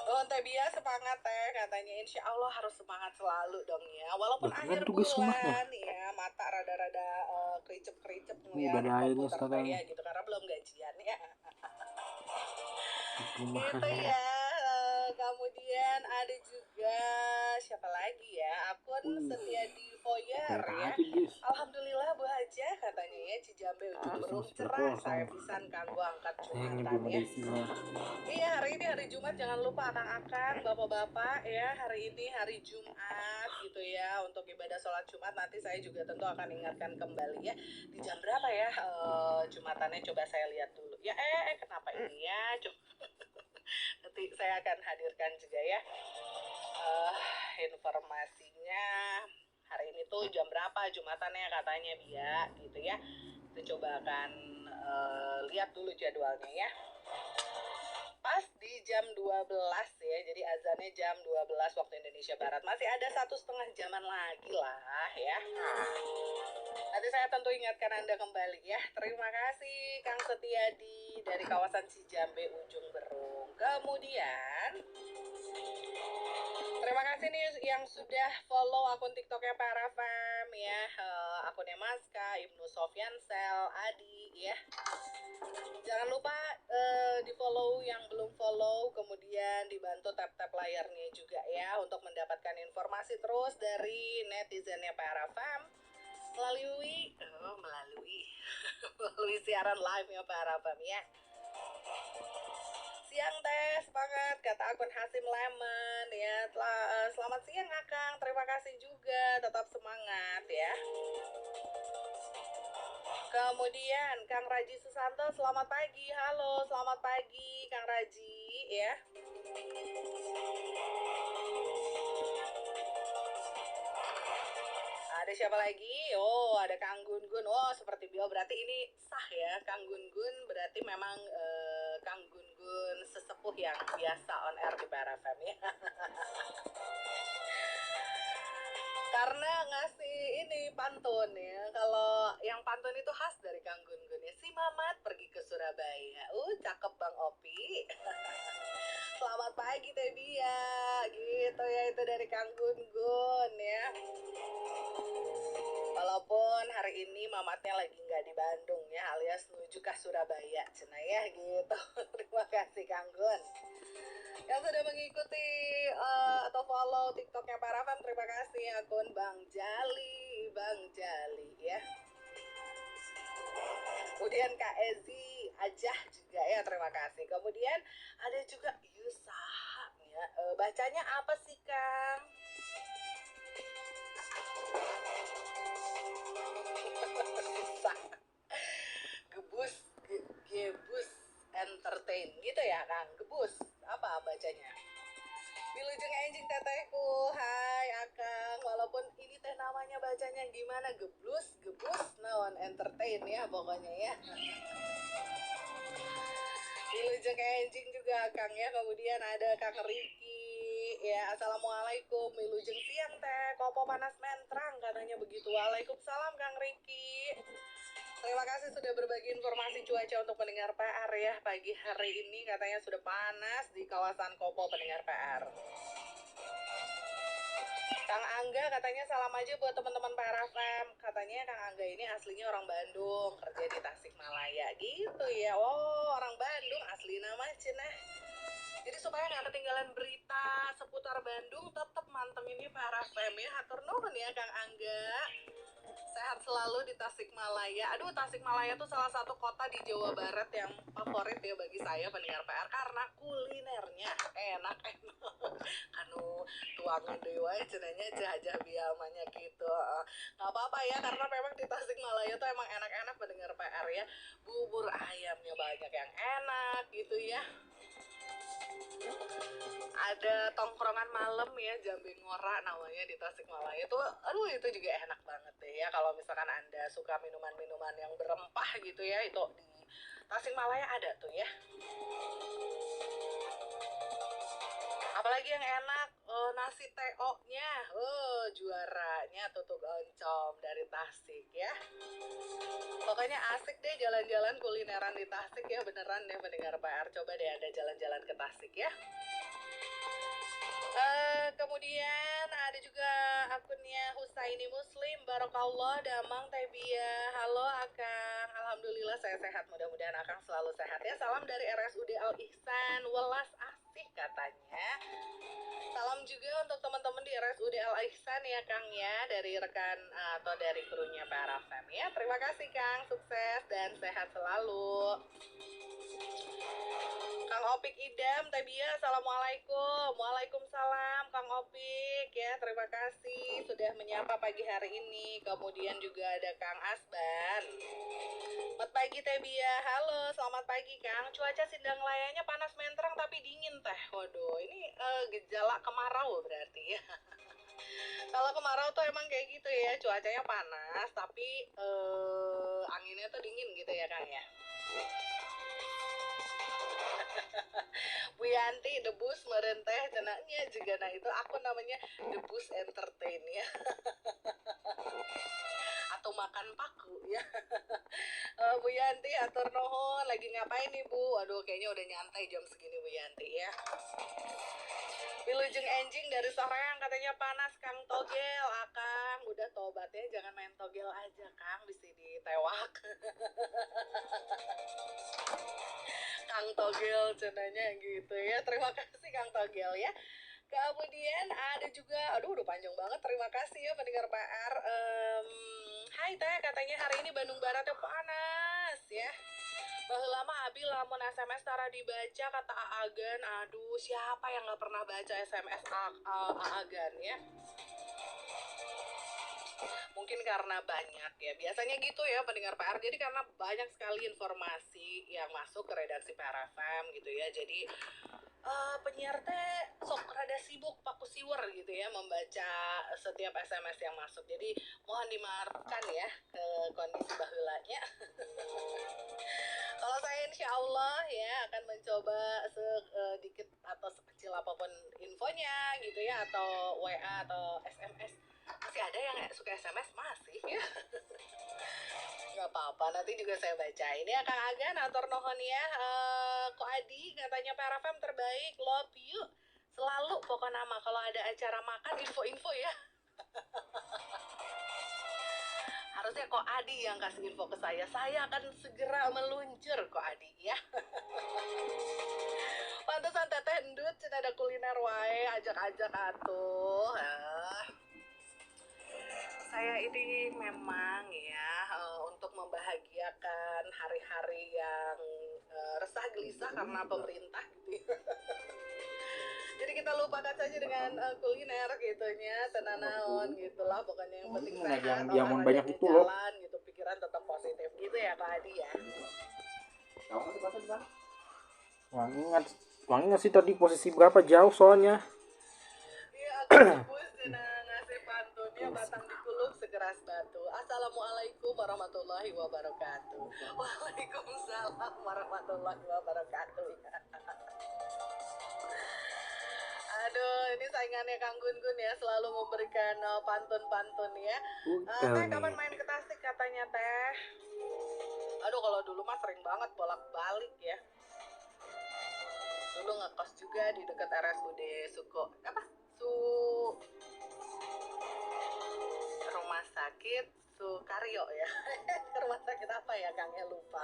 Oh, Teh Bia semangat Teh, katanya insya Allah harus semangat selalu dong ya. Walaupun akhir tugas rumahnya. bulan ya, mata rada-rada kericep-kericep Udah ngeliat ada airnya komputer sekarang. saya gitu karena belum gajian ya. Rumahan Gitu ya. ya. Kemudian ada juga siapa lagi ya? Akun Setiadi Foyer Kayak ya. aja guys. Alhamdulillah Bu Haja katanya ya, Cijambe ujung berung cerah. Saya pisan kanggo angkat Sayangnya Jumatan belum ada ya. isinya. Iya, hari ini hari Jumat, jangan lupa akang-akang, bapak-bapak ya, hari ini hari Jumat gitu ya. Untuk ibadah sholat Jumat nanti saya juga tentu akan ingatkan kembali ya. Di jam berapa ya Jumatannya, coba saya lihat dulu. Ya kenapa ini ya? Nanti saya akan hadirkan juga ya informasinya. Hari ini tuh jam berapa Jumatannya katanya Bia gitu ya. Kita coba akan lihat dulu jadwalnya ya. Pas di jam 12 ya, jadi azannya jam 12 waktu Indonesia Barat. Masih ada 1,5 jaman lagi lah ya. Nanti saya tentu ingatkan Anda kembali ya. Terima kasih Kang Setiadi dari kawasan Cijambe ujung berung. Kemudian terima kasih nih yang sudah follow akun TikToknya Parafam ya, akunnya Maska, Ibnu Sofyansel, Adi ya. Jangan lupa di follow yang belum follow, kemudian dibantu tap-tap layarnya juga ya untuk mendapatkan informasi terus dari netizennya Parafam melalui melalui siaran live ya Parafam ya. Siang Teh, semangat, kata akun Hasim Lemon ya. Selamat siang Akang, terima kasih juga, tetap semangat ya. Kemudian Kang Raji Susanto, selamat pagi. Halo, selamat pagi Kang Raji ya. Ada siapa lagi? Oh, ada Kang Gun-Gun. Oh, seperti bio, berarti ini sah ya. Kang Gun-Gun berarti memang Kang Gun-Gun sesepuh yang biasa on air di BRFM ya. Karena ngasih ini pantun ya. Kalau yang pantun itu khas dari Kang Gun-Gun ya. Si Mamat pergi ke Surabaya. Cakep Bang Opi. Selamat pagi Teh Bia. Gitu ya, itu dari Kang Gun-Gun ya. Walaupun hari ini mamatnya lagi nggak di Bandung ya, alias menuju ke Surabaya, cenah ya gitu. Terima kasih Kang Gun yang sudah mengikuti atau follow TikToknya Parafam. Terima kasih akun Bang Jali ya. Kemudian Kak Ezi Ajah juga ya, terima kasih. Kemudian ada juga Yusaha ya. Bacanya apa sih Kang? Gebus entertain gitu ya Kang. Gebus apa bacanya? Wilujeng enjing tetehku. Hai Akang, walaupun ini teh namanya bacanya gimana, gebus naon entertain ya pokoknya ya. Wilujeng enjing juga Kang ya. Kemudian ada Kang Riki ya, assalamualaikum. Wilujeng siang teh, kopo panas mentrang katanya begitu. Waalaikumsalam Kang Riki. Terima kasih sudah berbagi informasi cuaca untuk pendengar PR ya. Pagi hari ini katanya sudah panas di kawasan Kopo pendengar PR. Kang Angga katanya salam aja buat teman-teman PR FM. Katanya Kang Angga ini aslinya orang Bandung, kerja di Tasikmalaya gitu ya. Oh, orang Bandung asli nama cenah. Jadi supaya nggak ketinggalan berita seputar Bandung, tetap mantengin PR FM ya. Hatur nuhun ya Kang Angga. Sehat selalu di Tasikmalaya. Aduh, Tasikmalaya tuh salah satu kota di Jawa Barat yang favorit ya bagi saya pendengar PR karena kulinernya enak. Anu tuangan dewa cenanya cahajah biamanya gitu. Nggak apa-apa ya, karena memang di Tasikmalaya tuh emang enak-enak pendengar PR ya. Bubur ayamnya banyak yang enak gitu ya. Ada tongkrongan malam ya, Jambe Ngora namanya di Tasikmalaya tuh. Aduh, itu juga enak banget deh ya. Kalau misalkan Anda suka minuman-minuman yang berempah gitu ya, itu di Tasikmalaya ada tuh ya. Apalagi yang enak, nasi TO-nya. Juaranya tutug oncom dari Tasik ya. Pokoknya asik deh jalan-jalan kulineran di Tasik ya, beneran deh pendengar PR. Coba deh Anda jalan-jalan ke Tasik ya. Kemudian ada juga akunnya Husaini Muslim, Barokallah, Damang Tebia. Halo Akang, alhamdulillah saya sehat, mudah-mudahan Akang selalu sehat ya. Salam dari RSUD Al Ihsan, welas asih katanya. Salam juga untuk teman-teman di RSUD Al Ihsan ya Kang ya, dari rekan atau dari krunya PRFM ya. Terima kasih Kang, sukses dan sehat selalu. Kang Opik Idam, Tebia, assalamualaikum. Waalaikumsalam, Kang Opik ya. Terima kasih sudah menyapa pagi hari ini. Kemudian juga ada Kang Asban. Selamat pagi Tebia. Halo, selamat pagi Kang. Cuaca Sindang Layanya panas menterang tapi dingin teh. Waduh, ini gejala kemarau berarti ya. Kalau kemarau tuh emang kayak gitu ya, cuacanya panas tapi anginnya tuh dingin gitu ya Kang ya. Bu Yanti debus meren teh cenaknya juga, nah itu aku namanya debus entertain ya. Atau makan paku ya. Bu Yanti atur nuhun, lagi ngapain nih Bu? Waduh kayaknya udah nyantai jam segini Bu Yanti ya. Wilujeng Enjing dari Soreang katanya panas Kang Togel. Akang udah tobat ya, jangan main togel aja Kang, bisa ditewak. Kang Togel cenanya gitu ya. Terima kasih Kang Togel ya. Kemudian ada juga, aduh udah panjang banget, terima kasih ya pendengar PR. Hai teh, katanya hari ini Bandung Baratnya panas ya. Baheula lama Abi lamun SMS tara dibaca kata Aagan. Aduh, siapa yang nggak pernah baca SMS Aagan ya? Mungkin karena banyak ya, biasanya gitu ya pendengar PR, jadi karena banyak sekali informasi yang masuk ke redaksi PRFM gitu ya, jadi penyiar teh sok rada sibuk paku siwer gitu ya membaca setiap SMS yang masuk, jadi mohon dimaafkan ya ke kondisi baheulanya. Kalau saya insya Allah ya akan mencoba sedikit atau sekecil apapun infonya gitu ya, atau WA atau SMS. Masih ada yang suka SMS masih ya. Nggak apa-apa, nanti juga saya bacain ya Kang Agan, atur nuhun ya. Ko Adi katanya PRFM terbaik, love you selalu pokoknya nama kalau ada acara makan info-info ya. Harusnya Ko Adi yang kasih info ke saya akan segera meluncur Ko Adi ya. Pantesan teteh endut cina ada kuliner wae, ajak-ajak atuh. Saya ini memang ya untuk membahagiakan hari-hari yang resah gelisah karena pemerintah gitu. Jadi kita lupakan saja dengan kuliner gitunya, tenanaon gitulah, pokoknya yang penting sehat, yang banyak itu loh. Jalan gitu, pikiran tetap positif gitu ya Kak Adi ya. Wang ingat sih tadi posisi berapa jauh soalnya. Iya, aku bus ngasih pantunnya batang dikuluk sekeras batu. Assalamualaikum warahmatullahi wabarakatuh. Waalaikumsalam warahmatullahi wabarakatuh. Aduh, ini saingannya Kang Gun-Gun ya, selalu memberikan pantun-pantun ya. Teh kapan main ke Tasik katanya teh. Aduh, kalau dulu mah sering banget bolak-balik ya. Dulu ngekos juga di dekat RSUD rumah sakit Sukaryo ya. Rumah sakit apa ya Kang ya, lupa.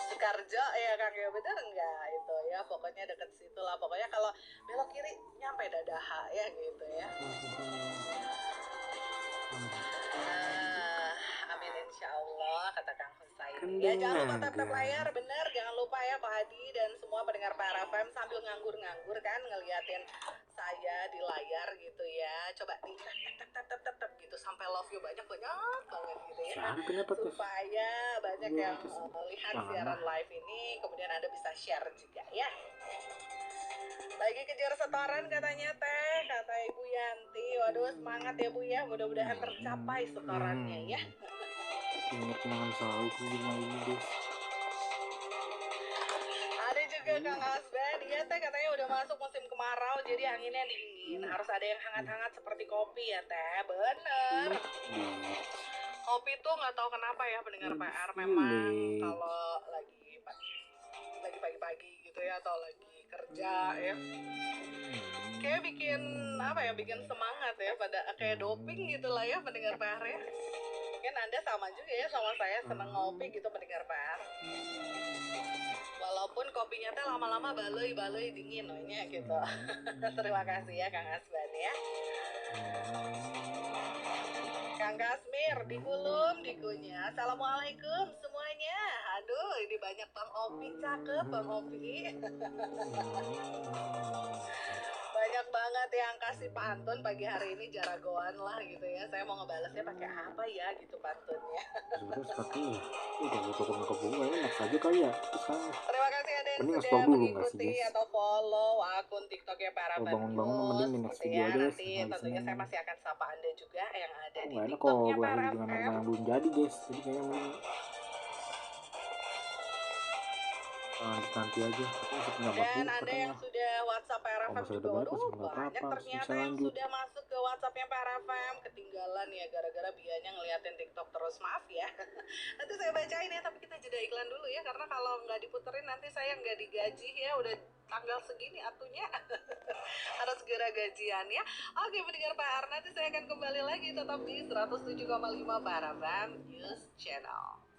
Sukarjo ya Kang ya, bener enggak itu ya, pokoknya deket situ lah, pokoknya kalau belok kiri nyampe Dadaha ya gitu ya. Amin insya Allah kata Kang Husaini ya. Jangan lupa tap-tap layar, bener, jangan lupa ya Pak Adi dan semua pendengar PRFM sambil nganggur-nganggur kan ngeliatin saya di layar gitu ya, coba di tap gitu sampai love you banyak banget gitu ya, supaya banyak yang melihat siaran live ini, kemudian Anda bisa share juga ya. Lagi kejar setoran katanya teh, kata Ibu Yanti. Waduh semangat ya Bu ya, mudah-mudahan tercapai setorannya ya. Ingat kenangan saya itu di rumah ini guys. Ada juga Kang Asban, dia teh katanya udah masuk musim kemarau, jadi anginnya dingin. Harus ada yang hangat-hangat seperti kopi ya teh. Bener. Kopi tuh nggak tahu kenapa ya pendengar PR memang kalau lagi pagi-pagi gitu ya atau lagi kerja ya. Kayak bikin apa ya, bikin semangat ya, pada kayak doping gitu lah ya pendengar PR ya. Mungkin Anda sama juga ya sama saya, seneng ngopi gitu pendengar PR. Walaupun kopinya teh lama-lama baloi dingin ohnya gitu. Terima kasih ya Kang Asban ya. Kang Kasmir di Kulum dikunya. Assalamualaikum semuanya. Aduh, ini banyak Bang Opi, cakep Bang Opi. Banyak banget yang kasih pantun pagi hari ini, jaragoan lah gitu ya. Saya mau ngebalasnya pakai apa ya gitu pantunnya. Terus pakai udah foto ke bunga enak saja kali ya. Terima kasih ada yang Mending sudah explore dulu nggak sih, mengikuti guys? atau follow akun TikToknya para Kalau News bangun-bangun mending di next gitu video ya. aja, guys. Nanti Habis tentunya ini saya masih akan sapa Anda juga yang ada di nggak enak TikToknya kok para berakhir dengan nama FM. yang belum jadi, guys. Jadi kayaknya mending nanti aja. Tapi masih tinggal 40 Dan Anda katanya. yang sudah WhatsApp Kalau PRFM masih juga, ada banyak waduh masih nggak banyak apa-apa, ternyata bisa yang lanjut. sudah masuk ke WhatsAppnya PRFM. Ketinggalan ya gara-gara biayanya ngeliatin TikTok terus, maaf ya. Nanti saya bacain ya, tapi kita jeda iklan dulu ya, karena kalau nggak diputerin nanti saya nggak digaji ya, udah tanggal segini atunya. Harus segera gajian ya. Oke pendengar PR, nanti saya akan kembali lagi tetap di 107,5 PRFM News Channel.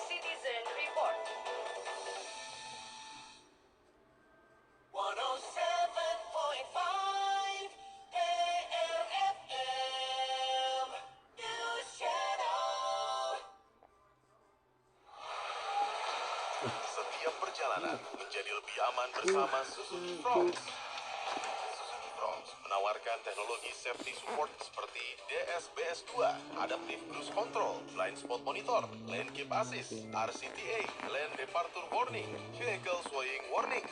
Citizen Report. 107.5 PRFM News Channel. Setiap perjalanan menjadi lebih aman bersama Suzuki Fronts. Suzuki Fronts menawarkan teknologi safety support seperti DSBS2, Adaptive Cruise Control, Blind Spot Monitor, Lane Keep Assist, RCTA, Lane Departure Warning, Vehicle Swaying Warning,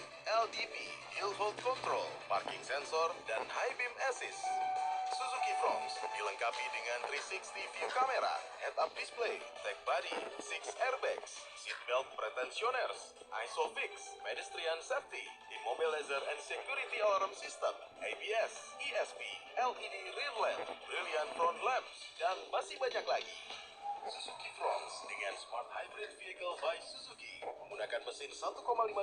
LDP, Hill Hold Control, Parking Sensor, dan High Beam Assist. Suzuki Fronts dilengkapi dengan 360 view camera, head-up display, tech body, 6 airbags, seatbelt pretensioners, ISOFIX, pedestrian safety, immobilizer and security alarm system, ABS, ESP, LED rear lamp, brilliant front lamps, dan masih banyak lagi. Suzuki Fronts dengan Smart Hybrid Vehicle by Suzuki menggunakan mesin 1,5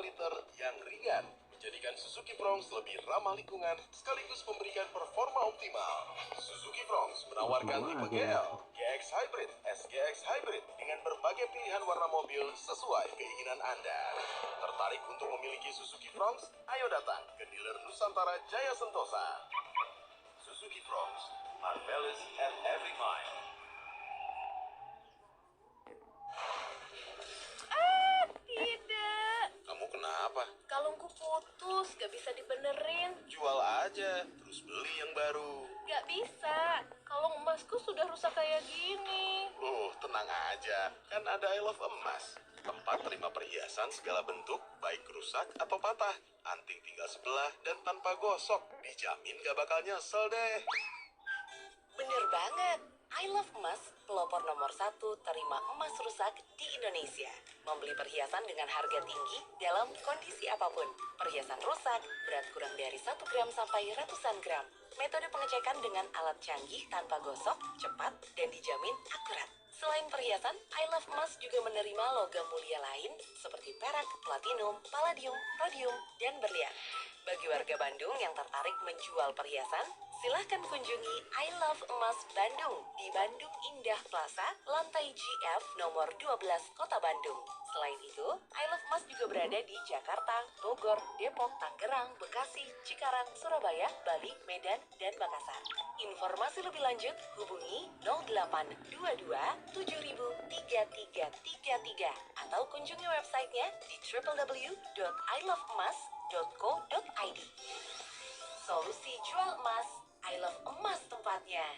liter yang ringan, menjadikan Suzuki Fronts lebih ramah lingkungan sekaligus memberikan performa optimal. Suzuki Fronts menawarkan tipe GL, GX Hybrid, SGX Hybrid dengan berbagai pilihan warna mobil sesuai keinginan Anda. Tertarik untuk memiliki Suzuki Fronts? Ayo datang ke dealer Nusantara Jaya Sentosa. Suzuki Fronts, marvelous at every mile. Tidak, Kamu kenapa? kalungku putus, gak bisa dibenerin. Jual aja, terus beli yang baru. Gak bisa, kalung emasku sudah rusak kayak gini. Tenang aja, kan ada I Love Emas. Tempat terima perhiasan segala bentuk, baik rusak atau patah. Anting tinggal sebelah dan tanpa gosok. Dijamin gak bakal nyesel deh. Bener banget. I Love Emas, pelopor nomor 1 terima emas rusak di Indonesia. Membeli perhiasan dengan harga tinggi dalam kondisi apapun. Perhiasan rusak, berat kurang dari 1 gram sampai ratusan gram. Metode pengecekan dengan alat canggih tanpa gosok, cepat, dan dijamin akurat. Selain perhiasan, I Love Emas juga menerima logam mulia lain seperti perak, platinum, palladium, rhodium, dan berlian. Bagi warga Bandung yang tertarik menjual perhiasan, silahkan kunjungi I Love Emas Bandung di Bandung Indah Plaza, lantai GF nomor 12 Kota Bandung. Selain itu, I Love Emas juga berada di Jakarta, Bogor, Depok, Tangerang, Bekasi, Cikarang, Surabaya, Bali, Medan, dan Makassar. Informasi lebih lanjut hubungi 0822 703333 atau kunjungi websitenya di www.iloveemas.co.id. Solusi jual emas, I Love Emas tempatnya.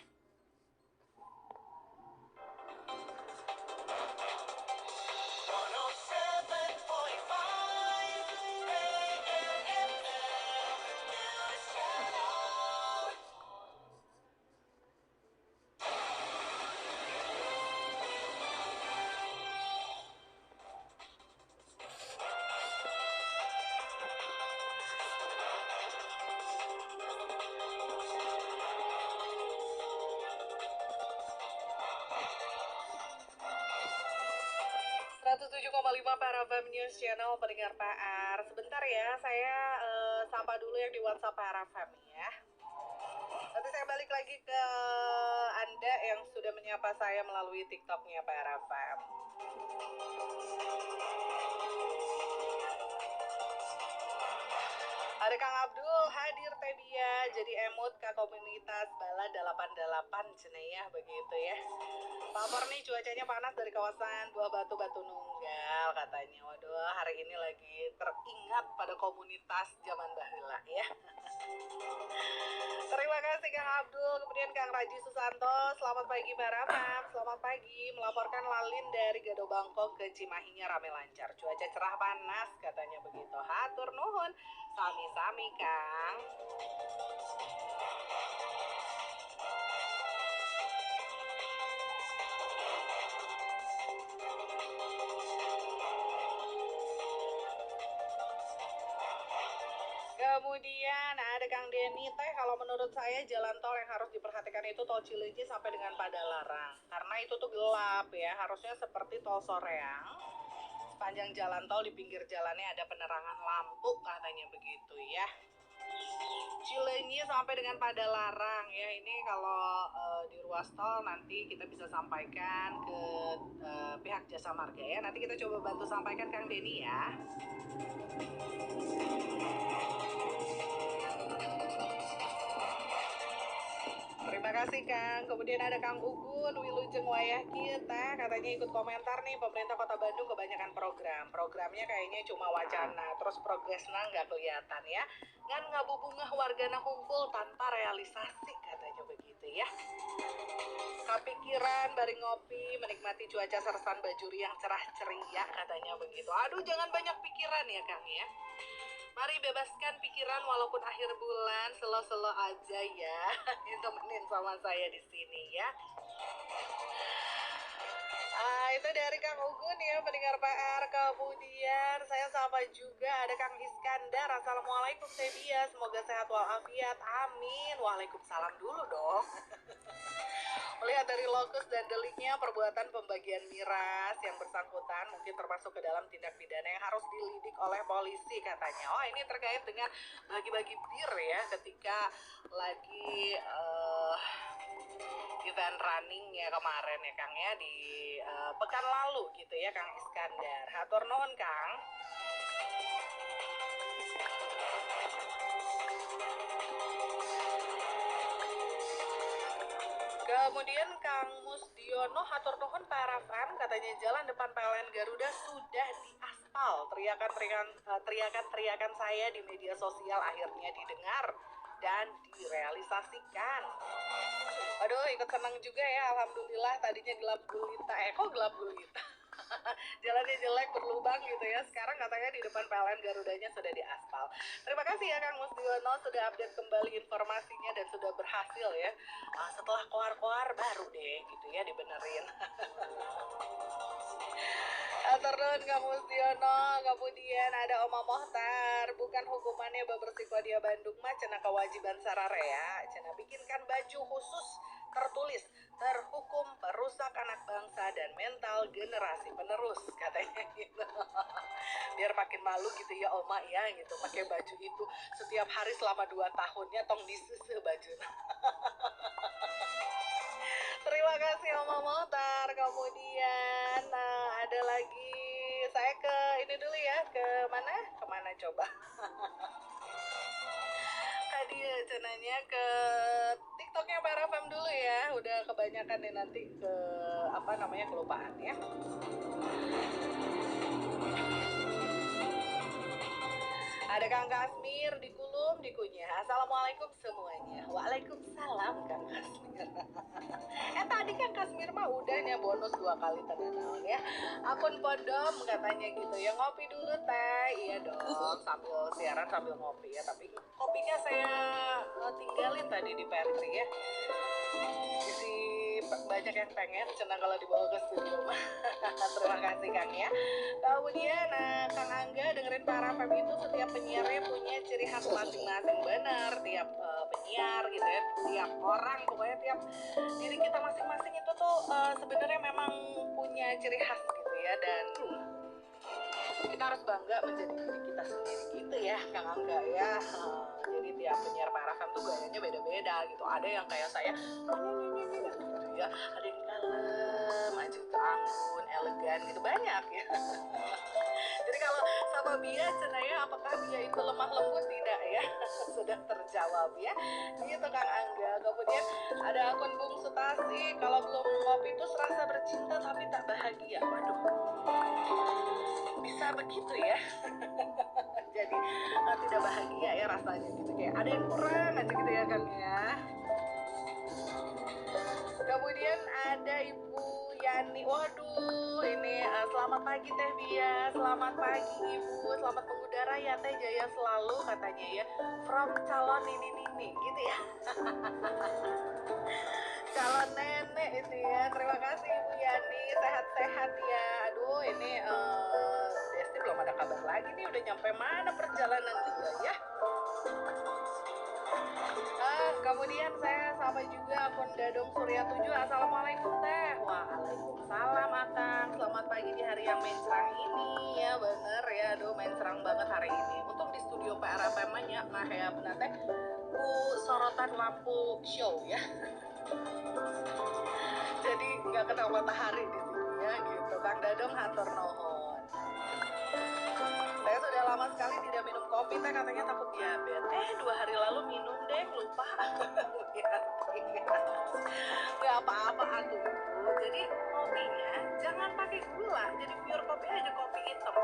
107,5 Para Fam News Channel pendengar PR. Sebentar ya, saya sapa dulu yang di WhatsApp Para Fam ya. Nanti saya balik lagi ke Anda yang sudah menyapa saya melalui TikToknya Para Fam. Ada Kang Abdul hadir Tebia jadi emot ke komunitas Bala 88 cenayah begitu ya. Papar nih cuacanya panas dari kawasan Buah Batu Batu Nunggal katanya. Waduh, hari ini lagi teringat pada komunitas zaman baheula ya. Terima kasih Kang Abdul. Kemudian Kang Raji Susanto, selamat pagi Para Fam. Selamat pagi, melaporkan Lalin dari Gado Bangkok ke Cimahinya rame lancar. Cuaca cerah panas katanya begitu. Hatur nuhun. Sami-sami Kang. Kemudian ada Kang Denny teh, kalau menurut saya jalan tol yang harus diperhatikan itu tol Cileunyi sampai dengan Padalarang. Karena itu tuh gelap ya, harusnya seperti tol Soreang. Sepanjang jalan tol di pinggir jalannya ada penerangan lampu katanya begitu ya. Cileunyi sampai dengan Padalarang ya, ini kalau di ruas tol nanti kita bisa sampaikan ke pihak Jasa Marga ya. Nanti kita coba bantu sampaikan Kang Denny ya. Terima kasih Kang. Kemudian ada Kang Ugun, Wilujeng Wayah kita katanya ikut komentar nih, pemerintah Kota Bandung kebanyakan programnya kayaknya cuma wacana, terus progresnya nggak kelihatan ya. Ngan ngabubungah wargana hunkul tanpa realisasi katanya begitu ya. Kepikiran bari ngopi menikmati cuaca sersan bajuri yang cerah ceria katanya begitu. Aduh jangan banyak pikiran ya Kang ya. Mari bebaskan pikiran walaupun akhir bulan, selo-selo aja ya. Temenin sama saya di sini ya. Itu dari Kang Ugun ya, pendengar PR. Kemudian saya sapa juga ada Kang Iskandar. Assalamualaikum Tebia, semoga sehat walafiat. Amin. Waalaikumsalam dulu dong. Melihat dari lokus dan deliknya perbuatan pembagian miras yang bersangkutan mungkin termasuk ke dalam tindak pidana yang harus dilidik oleh polisi katanya. Oh ini terkait dengan bagi-bagi bir ya ketika lagi event running ya kemarin ya Kang ya di pekan lalu gitu ya Kang Iskandar. Hatur nuhun Kang. Kemudian Kang Musdiono hatur nuhun Para Fam katanya jalan depan PLN Garuda sudah diaspal. Teriakan saya di media sosial akhirnya didengar dan direalisasikan. Aduh ikut senang juga ya, alhamdulillah. Tadinya gelap gulita, kok gelap gulita? Jalannya jelek berlubang gitu ya. Sekarang katanya di depan PLN Garudanya sudah diaspal. Terima kasih ya Kang Musdiono sudah update kembali informasinya dan sudah berhasil ya. Setelah koar-koar baru deh gitu ya dibenerin. Turun Kang Musdiono. Kemudian ada Oma Mohtar, bukan hukumannya bebersih dia Bandung mah cenah kewajiban sararea, cenah bikinkan baju khusus tertulis terhukum perusak anak bangsa dan mental generasi penerus katanya gitu. Biar makin malu gitu ya Oma ya gitu, pakai baju itu setiap hari selama 2 tahunnya tong disusu baju. Terima kasih Oma Mohtar. Kemudian ada lagi, saya ke ini dulu ya, kemana coba. Tadi cenanya ke TikToknya Para Fam dulu ya, udah kebanyakan nih nanti ke kelupaan ya. Ada Kang Kasmir di Kulum dikunyah. Assalamualaikum semuanya. Waalaikumsalam Kang Kasmir. Tadi Kang Kasmir mah udahnya bonus 2 kali tenang ya. Akun Pondom katanya gitu ya, ngopi dulu teh. Iya dong, sambil siaran sambil ngopi ya. Tapi kopinya saya tinggalin tadi di pantry ya. Isi banyak yang pengen cenah kalau dibawa ke studio. Terima kasih Kang ya. Kemudian Kang Angga dengerin Para Fam itu setiap penyiarnya punya ciri khas masing-masing. Benar, tiap penyiar gitu ya, tiap orang pokoknya tiap diri kita masing-masing itu tuh sebenarnya memang punya ciri khas gitu ya, dan kita harus bangga menjadi diri kita sendiri gitu ya Kang Angga ya. Jadi tiap penyiar PRFM tuh gayanya beda-beda gitu. Ada yang kayak saya gitu ya, ada yang kalem aja gitu, anggun, elegan gitu, banyak ya. Jadi kalau sama Bia cenaya, apakah Bia itu lemah lembut? Tidak ya. Sudah terjawab ya gitu Kang Angga. Kemudian ada akun Bung Sutasi, kalau belum ngopi itu serasa bercinta tapi tak bahagia. Waduh, bisa begitu ya. Jadi tidak bahagia ya rasanya gitu, kayak ada yang kurang aja gitu ya Kang ya. Kemudian ada Ibu Yani, waduh ini selamat pagi Teh Bia, selamat pagi Ibu, selamat mengudara ya Teh, jaya selalu katanya ya, from calon nini gitu ya. Calon nenek itu ya, terima kasih Ibu Yani, sehat-sehat ya. Aduh ini Desti belum ada kabar lagi nih, udah nyampe mana perjalanan dia ya. Kemudian saya sapa juga akun Dadong Surya 7. Assalamualaikum Teh. Waalaikumsalam Akang. Selamat pagi di hari yang mencerang ini ya, bener ya. Aduh mencerang banget hari ini. Untuk di studio PRFM nya nah kayak bener Teh ku sorotan lampu show ya. Jadi nggak kena matahari di sini ya gitu. Kang Dadong hatur nuhun. Saya sudah lama sekali tidak minum kopi Teh, katanya takut diabetes. 2 hari lalu minum deh, lupa. Gak apa-apa aku itu. Jadi kopinya jangan pakai gula, jadi pure kopi aja, kopi hitam.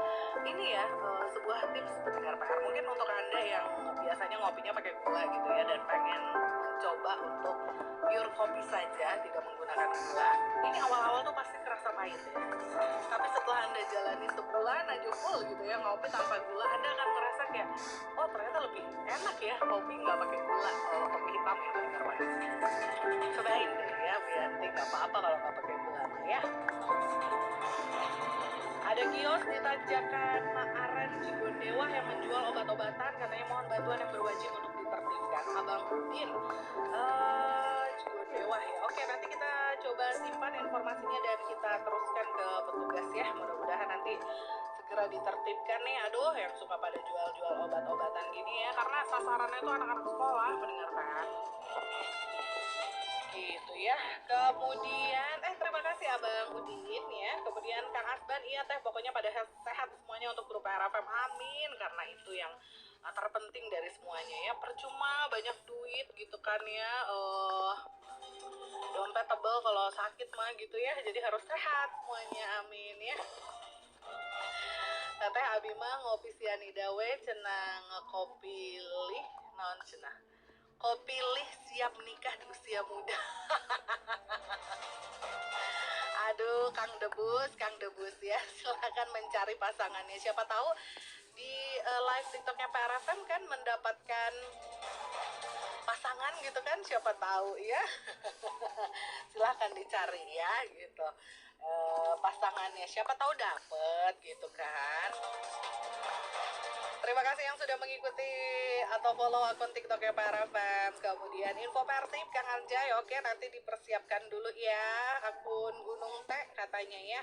Ini ya sebuah tips pendengar PR, mungkin untuk Anda yang biasanya ngopinya pakai gula gitu ya, dan pengen mencoba untuk pure kopi saja tidak menggunakan gula. Ini awal-awal tuh pasti kerasa pahit ya, tapi setelah Anda jalani sebulan aja full gitu ya ngopi tanpa gula, Anda akan merasa kayak, oh ternyata lebih enak ya kopi nggak pakai gula, kopi hitam ya pendengar PR. Cobain deh ya Bu Yanti, nggak apa-apa kalau nggak pakai gula ya. Ada kios di Tanjakan Maaren Cigondewa yang menjual obat-obatan, katanya mohon bantuan yang berwajib untuk ditertibkan. Abang Udin, Cigondewa ya. Oke, nanti kita coba simpan informasinya dan kita teruskan ke petugas ya. Mudah-mudahan nanti segera ditertibkan nih. Aduh, yang suka pada jual-jual obat-obatan gini ya, karena sasarannya itu anak-anak sekolah pendengar PR. Gitu ya. Kemudian terima kasih Abang Udin ya. Kemudian Kang Asban, iya Teh, pokoknya pada sehat semuanya untuk grup PRFM, amin, karena itu yang terpenting dari semuanya ya. Percuma banyak duit gitu kan ya, dompet tebel kalau sakit mah gitu ya, jadi harus sehat semuanya, amin ya. Teh abi mah ngopi sianida we cenah ngopi lih naon cenah, kopi lih siap nikah di usia muda. Aduh, Kang Debus ya, silakan mencari pasangannya. Siapa tahu di live TikToknya PRFM kan mendapatkan pasangan gitu kan, siapa tahu ya. Silahkan dicari ya gitu, pasangannya, siapa tahu dapet gitu kan. Terima kasih yang sudah mengikuti atau follow akun TikToknya PRFM. Kemudian info Persib Kang Anjay, oke nanti dipersiapkan dulu ya akun Gunung Teh katanya ya.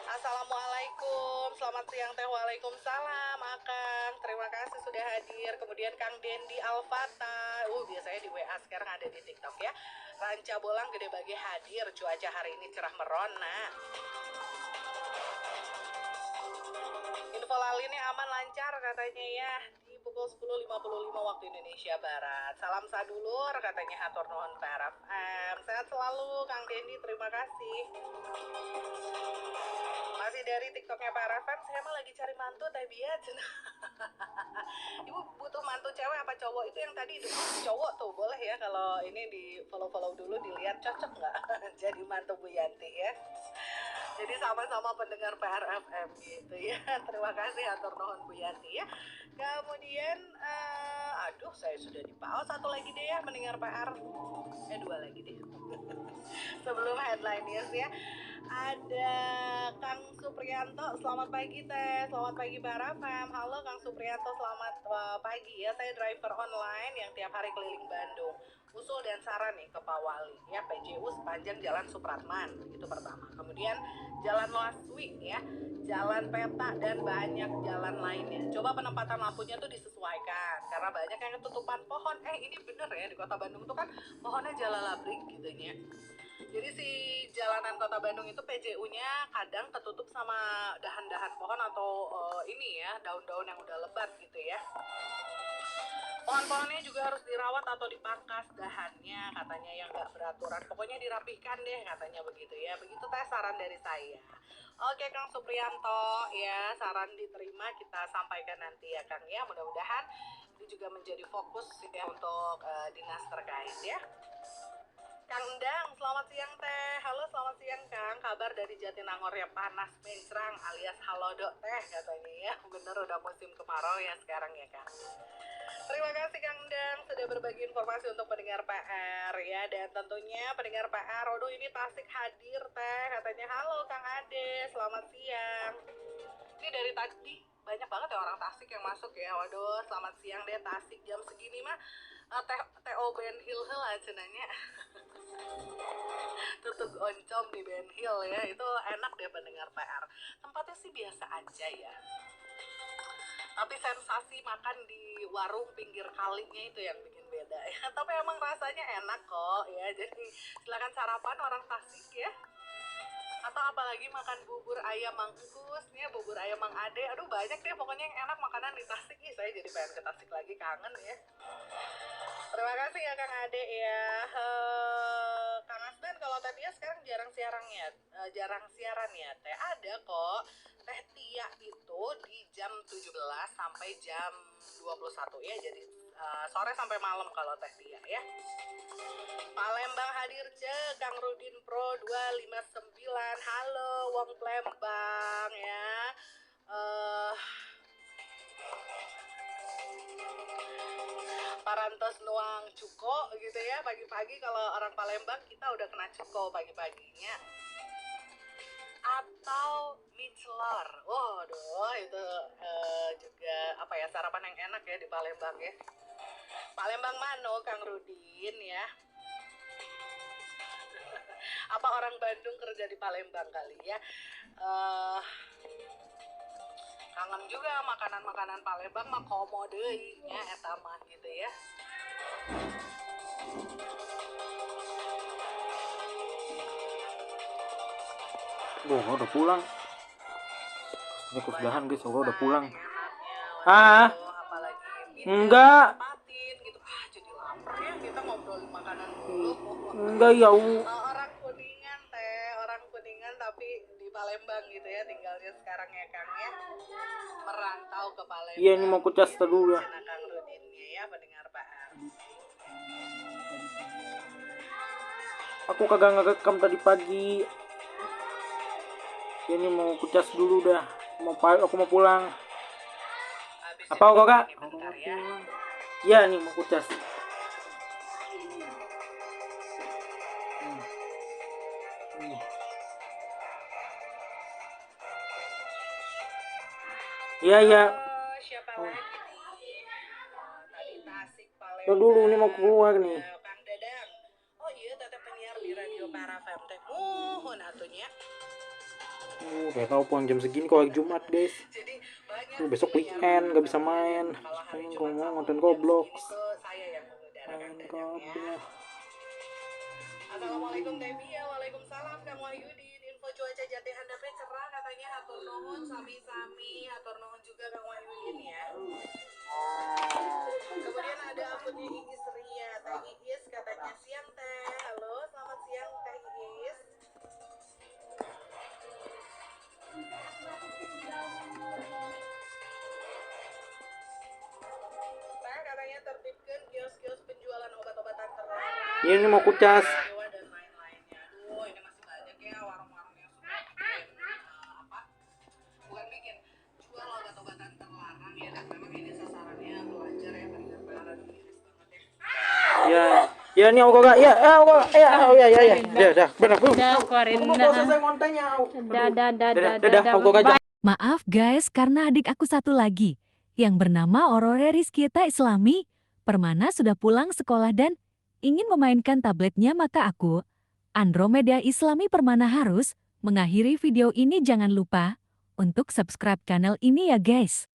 Assalamualaikum, selamat siang Teh. Waalaikumsalam Akang, terima kasih sudah hadir. Kemudian Kang Dendi Alfata, biasanya di WA, sekarang ada di TikTok ya. Ranca Bolang Gede Bage hadir, cuaca hari ini cerah merona. Info lalinnya aman lancar katanya ya, di pukul 10.55 waktu Indonesia Barat. Salam sadulur katanya, hatur nuhun PRFM. Sehat selalu Kang Dendi, terima kasih. Masih dari TikToknya PRFM, saya mah lagi cari mantu Teh Bia. Ibu butuh mantu cewek apa cowok? Itu yang tadi itu cowok tuh, boleh ya kalau ini di follow dulu, dilihat cocok nggak jadi mantu Bu Yanti ya. Jadi sama-sama pendengar PRFM gitu ya. Terima kasih atur nuhun Bu Yanti ya. Kemudian aduh saya sudah di pause, satu lagi deh ya pendengar PR. 2 lagi deh. Sebelum headline news ya. Ada Kang Supriyanto, selamat pagi Teh, selamat pagi Bara Fam. Halo Kang Supriyanto, selamat pagi ya. Saya driver online yang tiap hari keliling Bandung. Usul dan saran nih ke Pak Wali ya, PJU sepanjang Jalan Supratman itu pertama. Kemudian Jalan Laswi ya, Jalan Peta dan banyak jalan lainnya. Coba penempatan lampunya tuh disesuaikan karena banyak yang ketutupan pohon. Ini bener ya, di Kota Bandung tuh kan pohonnya jalalabrik gitu ya. Jadi si jalanan Kota Bandung itu PJU-nya kadang ketutup sama dahan-dahan pohon atau ini ya, daun-daun yang udah lebat gitu ya. Pohon-pohonnya juga harus dirawat atau dipangkas dahannya, katanya yang nggak beraturan. Pokoknya dirapihkan deh, katanya begitu ya. Begitu Teh saran dari saya. Oke Kang Supriyanto ya, saran diterima, kita sampaikan nanti ya Kang ya. Mudah-mudahan ini juga menjadi fokus ya untuk dinas terkait ya. Kang Endang, selamat siang Teh. Halo, selamat siang Kang. Kabar dari Jatinangor ya, panas mencrang alias halodo Teh katanya ya. Bener udah musim kemarau ya sekarang ya Kang. Terima kasih Kang Endang sudah berbagi informasi untuk pendengar PR ya. Dan tentunya pendengar PR, waduh ini Tasik hadir Teh. Katanya halo Kang Ade, selamat siang. Ini dari tadi banyak banget ya orang Tasik yang masuk ya. Waduh, selamat siang deh Tasik, jam segini mah TO Ben Hill lah cenanya. Tutug oncom di Ben Hill ya, itu enak deh pendengar PR. Tempatnya sih biasa aja ya, tapi sensasi makan di warung pinggir kalinya itu yang bikin beda ya. Tapi emang rasanya enak kok ya, jadi silakan sarapan orang Tasik ya. Atau apalagi makan bubur ayam Mang Kus nih, bubur ayam Mang Ade. Aduh banyak deh pokoknya yang enak makanan di Tasik. Saya jadi pengen ke Tasik lagi, kangen ya. Terima kasih ya Kang Ade ya. Kang Asben, kalau tadi ya sekarang jarang siaran ya Teh. Ada kok Teh Tia itu di jam 17 sampai jam 21 ya. Jadi sore sampai malam kalau Teh Tia ya. Palembang hadir Kang Rudin Pro 259. Halo Wong Palembang ya. Parantos nuang cuko gitu ya, pagi-pagi kalau orang Palembang kita udah kena cuko pagi-paginya. Atau mie celor. Waduh, itu juga apa ya, sarapan yang enak ya di Palembang ya. Palembang mano Kang Rudin ya. Apa orang Bandung kerja di Palembang kali ya. Kangen juga makanan-makanan Palembang mah komo deui nya eta mah gitu ya. Udah pulang. Ini kesudahan guys, udah pulang. Enggak. Gitu. Jadi lapar ya, kita ngobrolin makanan dulu. Enggak ya. Orang Kuningan Teh, orang Kuningan tapi di Palembang gitu ya tinggalnya sekarang ya Kang ya. Merantau ke Palembang. Iya, ini mau kucas dulu ya. Kang Rudinnya ya, pendengar PR. Aku kagak ngerekam tadi pagi. Ini mau kucas dulu dah. Aku mau pulang. Apa kok Kak? Iya nih mau kucas. Iya. Siapa lagi nih? Tadi Tasik, Palembang. Dulu ini mau keluar nih. Kang Dadang. Oh iya, tetap penyiar di Radio Para FM teh. Muhun atunya. Udah tahu pulang jam segini kalau hari Jumat guys. Jadi besok weekend gak bisa main. Kalau mau nonton Roblox. Saya yang mengudarakan ya. Assalamualaikum Teh Mia, waalaikumsalam Kang Wahyudin. Info cuaca Jati Handap cerah katanya, hatur nuhun sami-sami, hatur nuhun juga Kang Wahyudin ya. Kemudian ada akunnya Iis Ria, Teh Iis katanya siang Teh. Halo, selamat siang Teh Iis. Teh katanya tertibkan kios-kios penjualan obat-obatan terlarang. Ini mau kucas. Dan lain-lainnya. Aduh, ini masih banyak ya warung-warung yang suka bikin jual obat-obatan terlarang ya, dan memang ini sasarannya pelajar ya, pendengar PR. Aduh, miris banget ya. Ya nih Aurora, ya, benar. Udah, keluarin. Aku mau selesai ngontenya. Dadah, Aurora. Maaf guys, karena adik aku satu lagi, yang bernama Aurora Rizkyeta Islami, Permana sudah pulang sekolah dan ingin memainkan tabletnya, maka aku, Andromeda Islami Permana harus mengakhiri video ini. Jangan lupa untuk subscribe channel ini ya guys.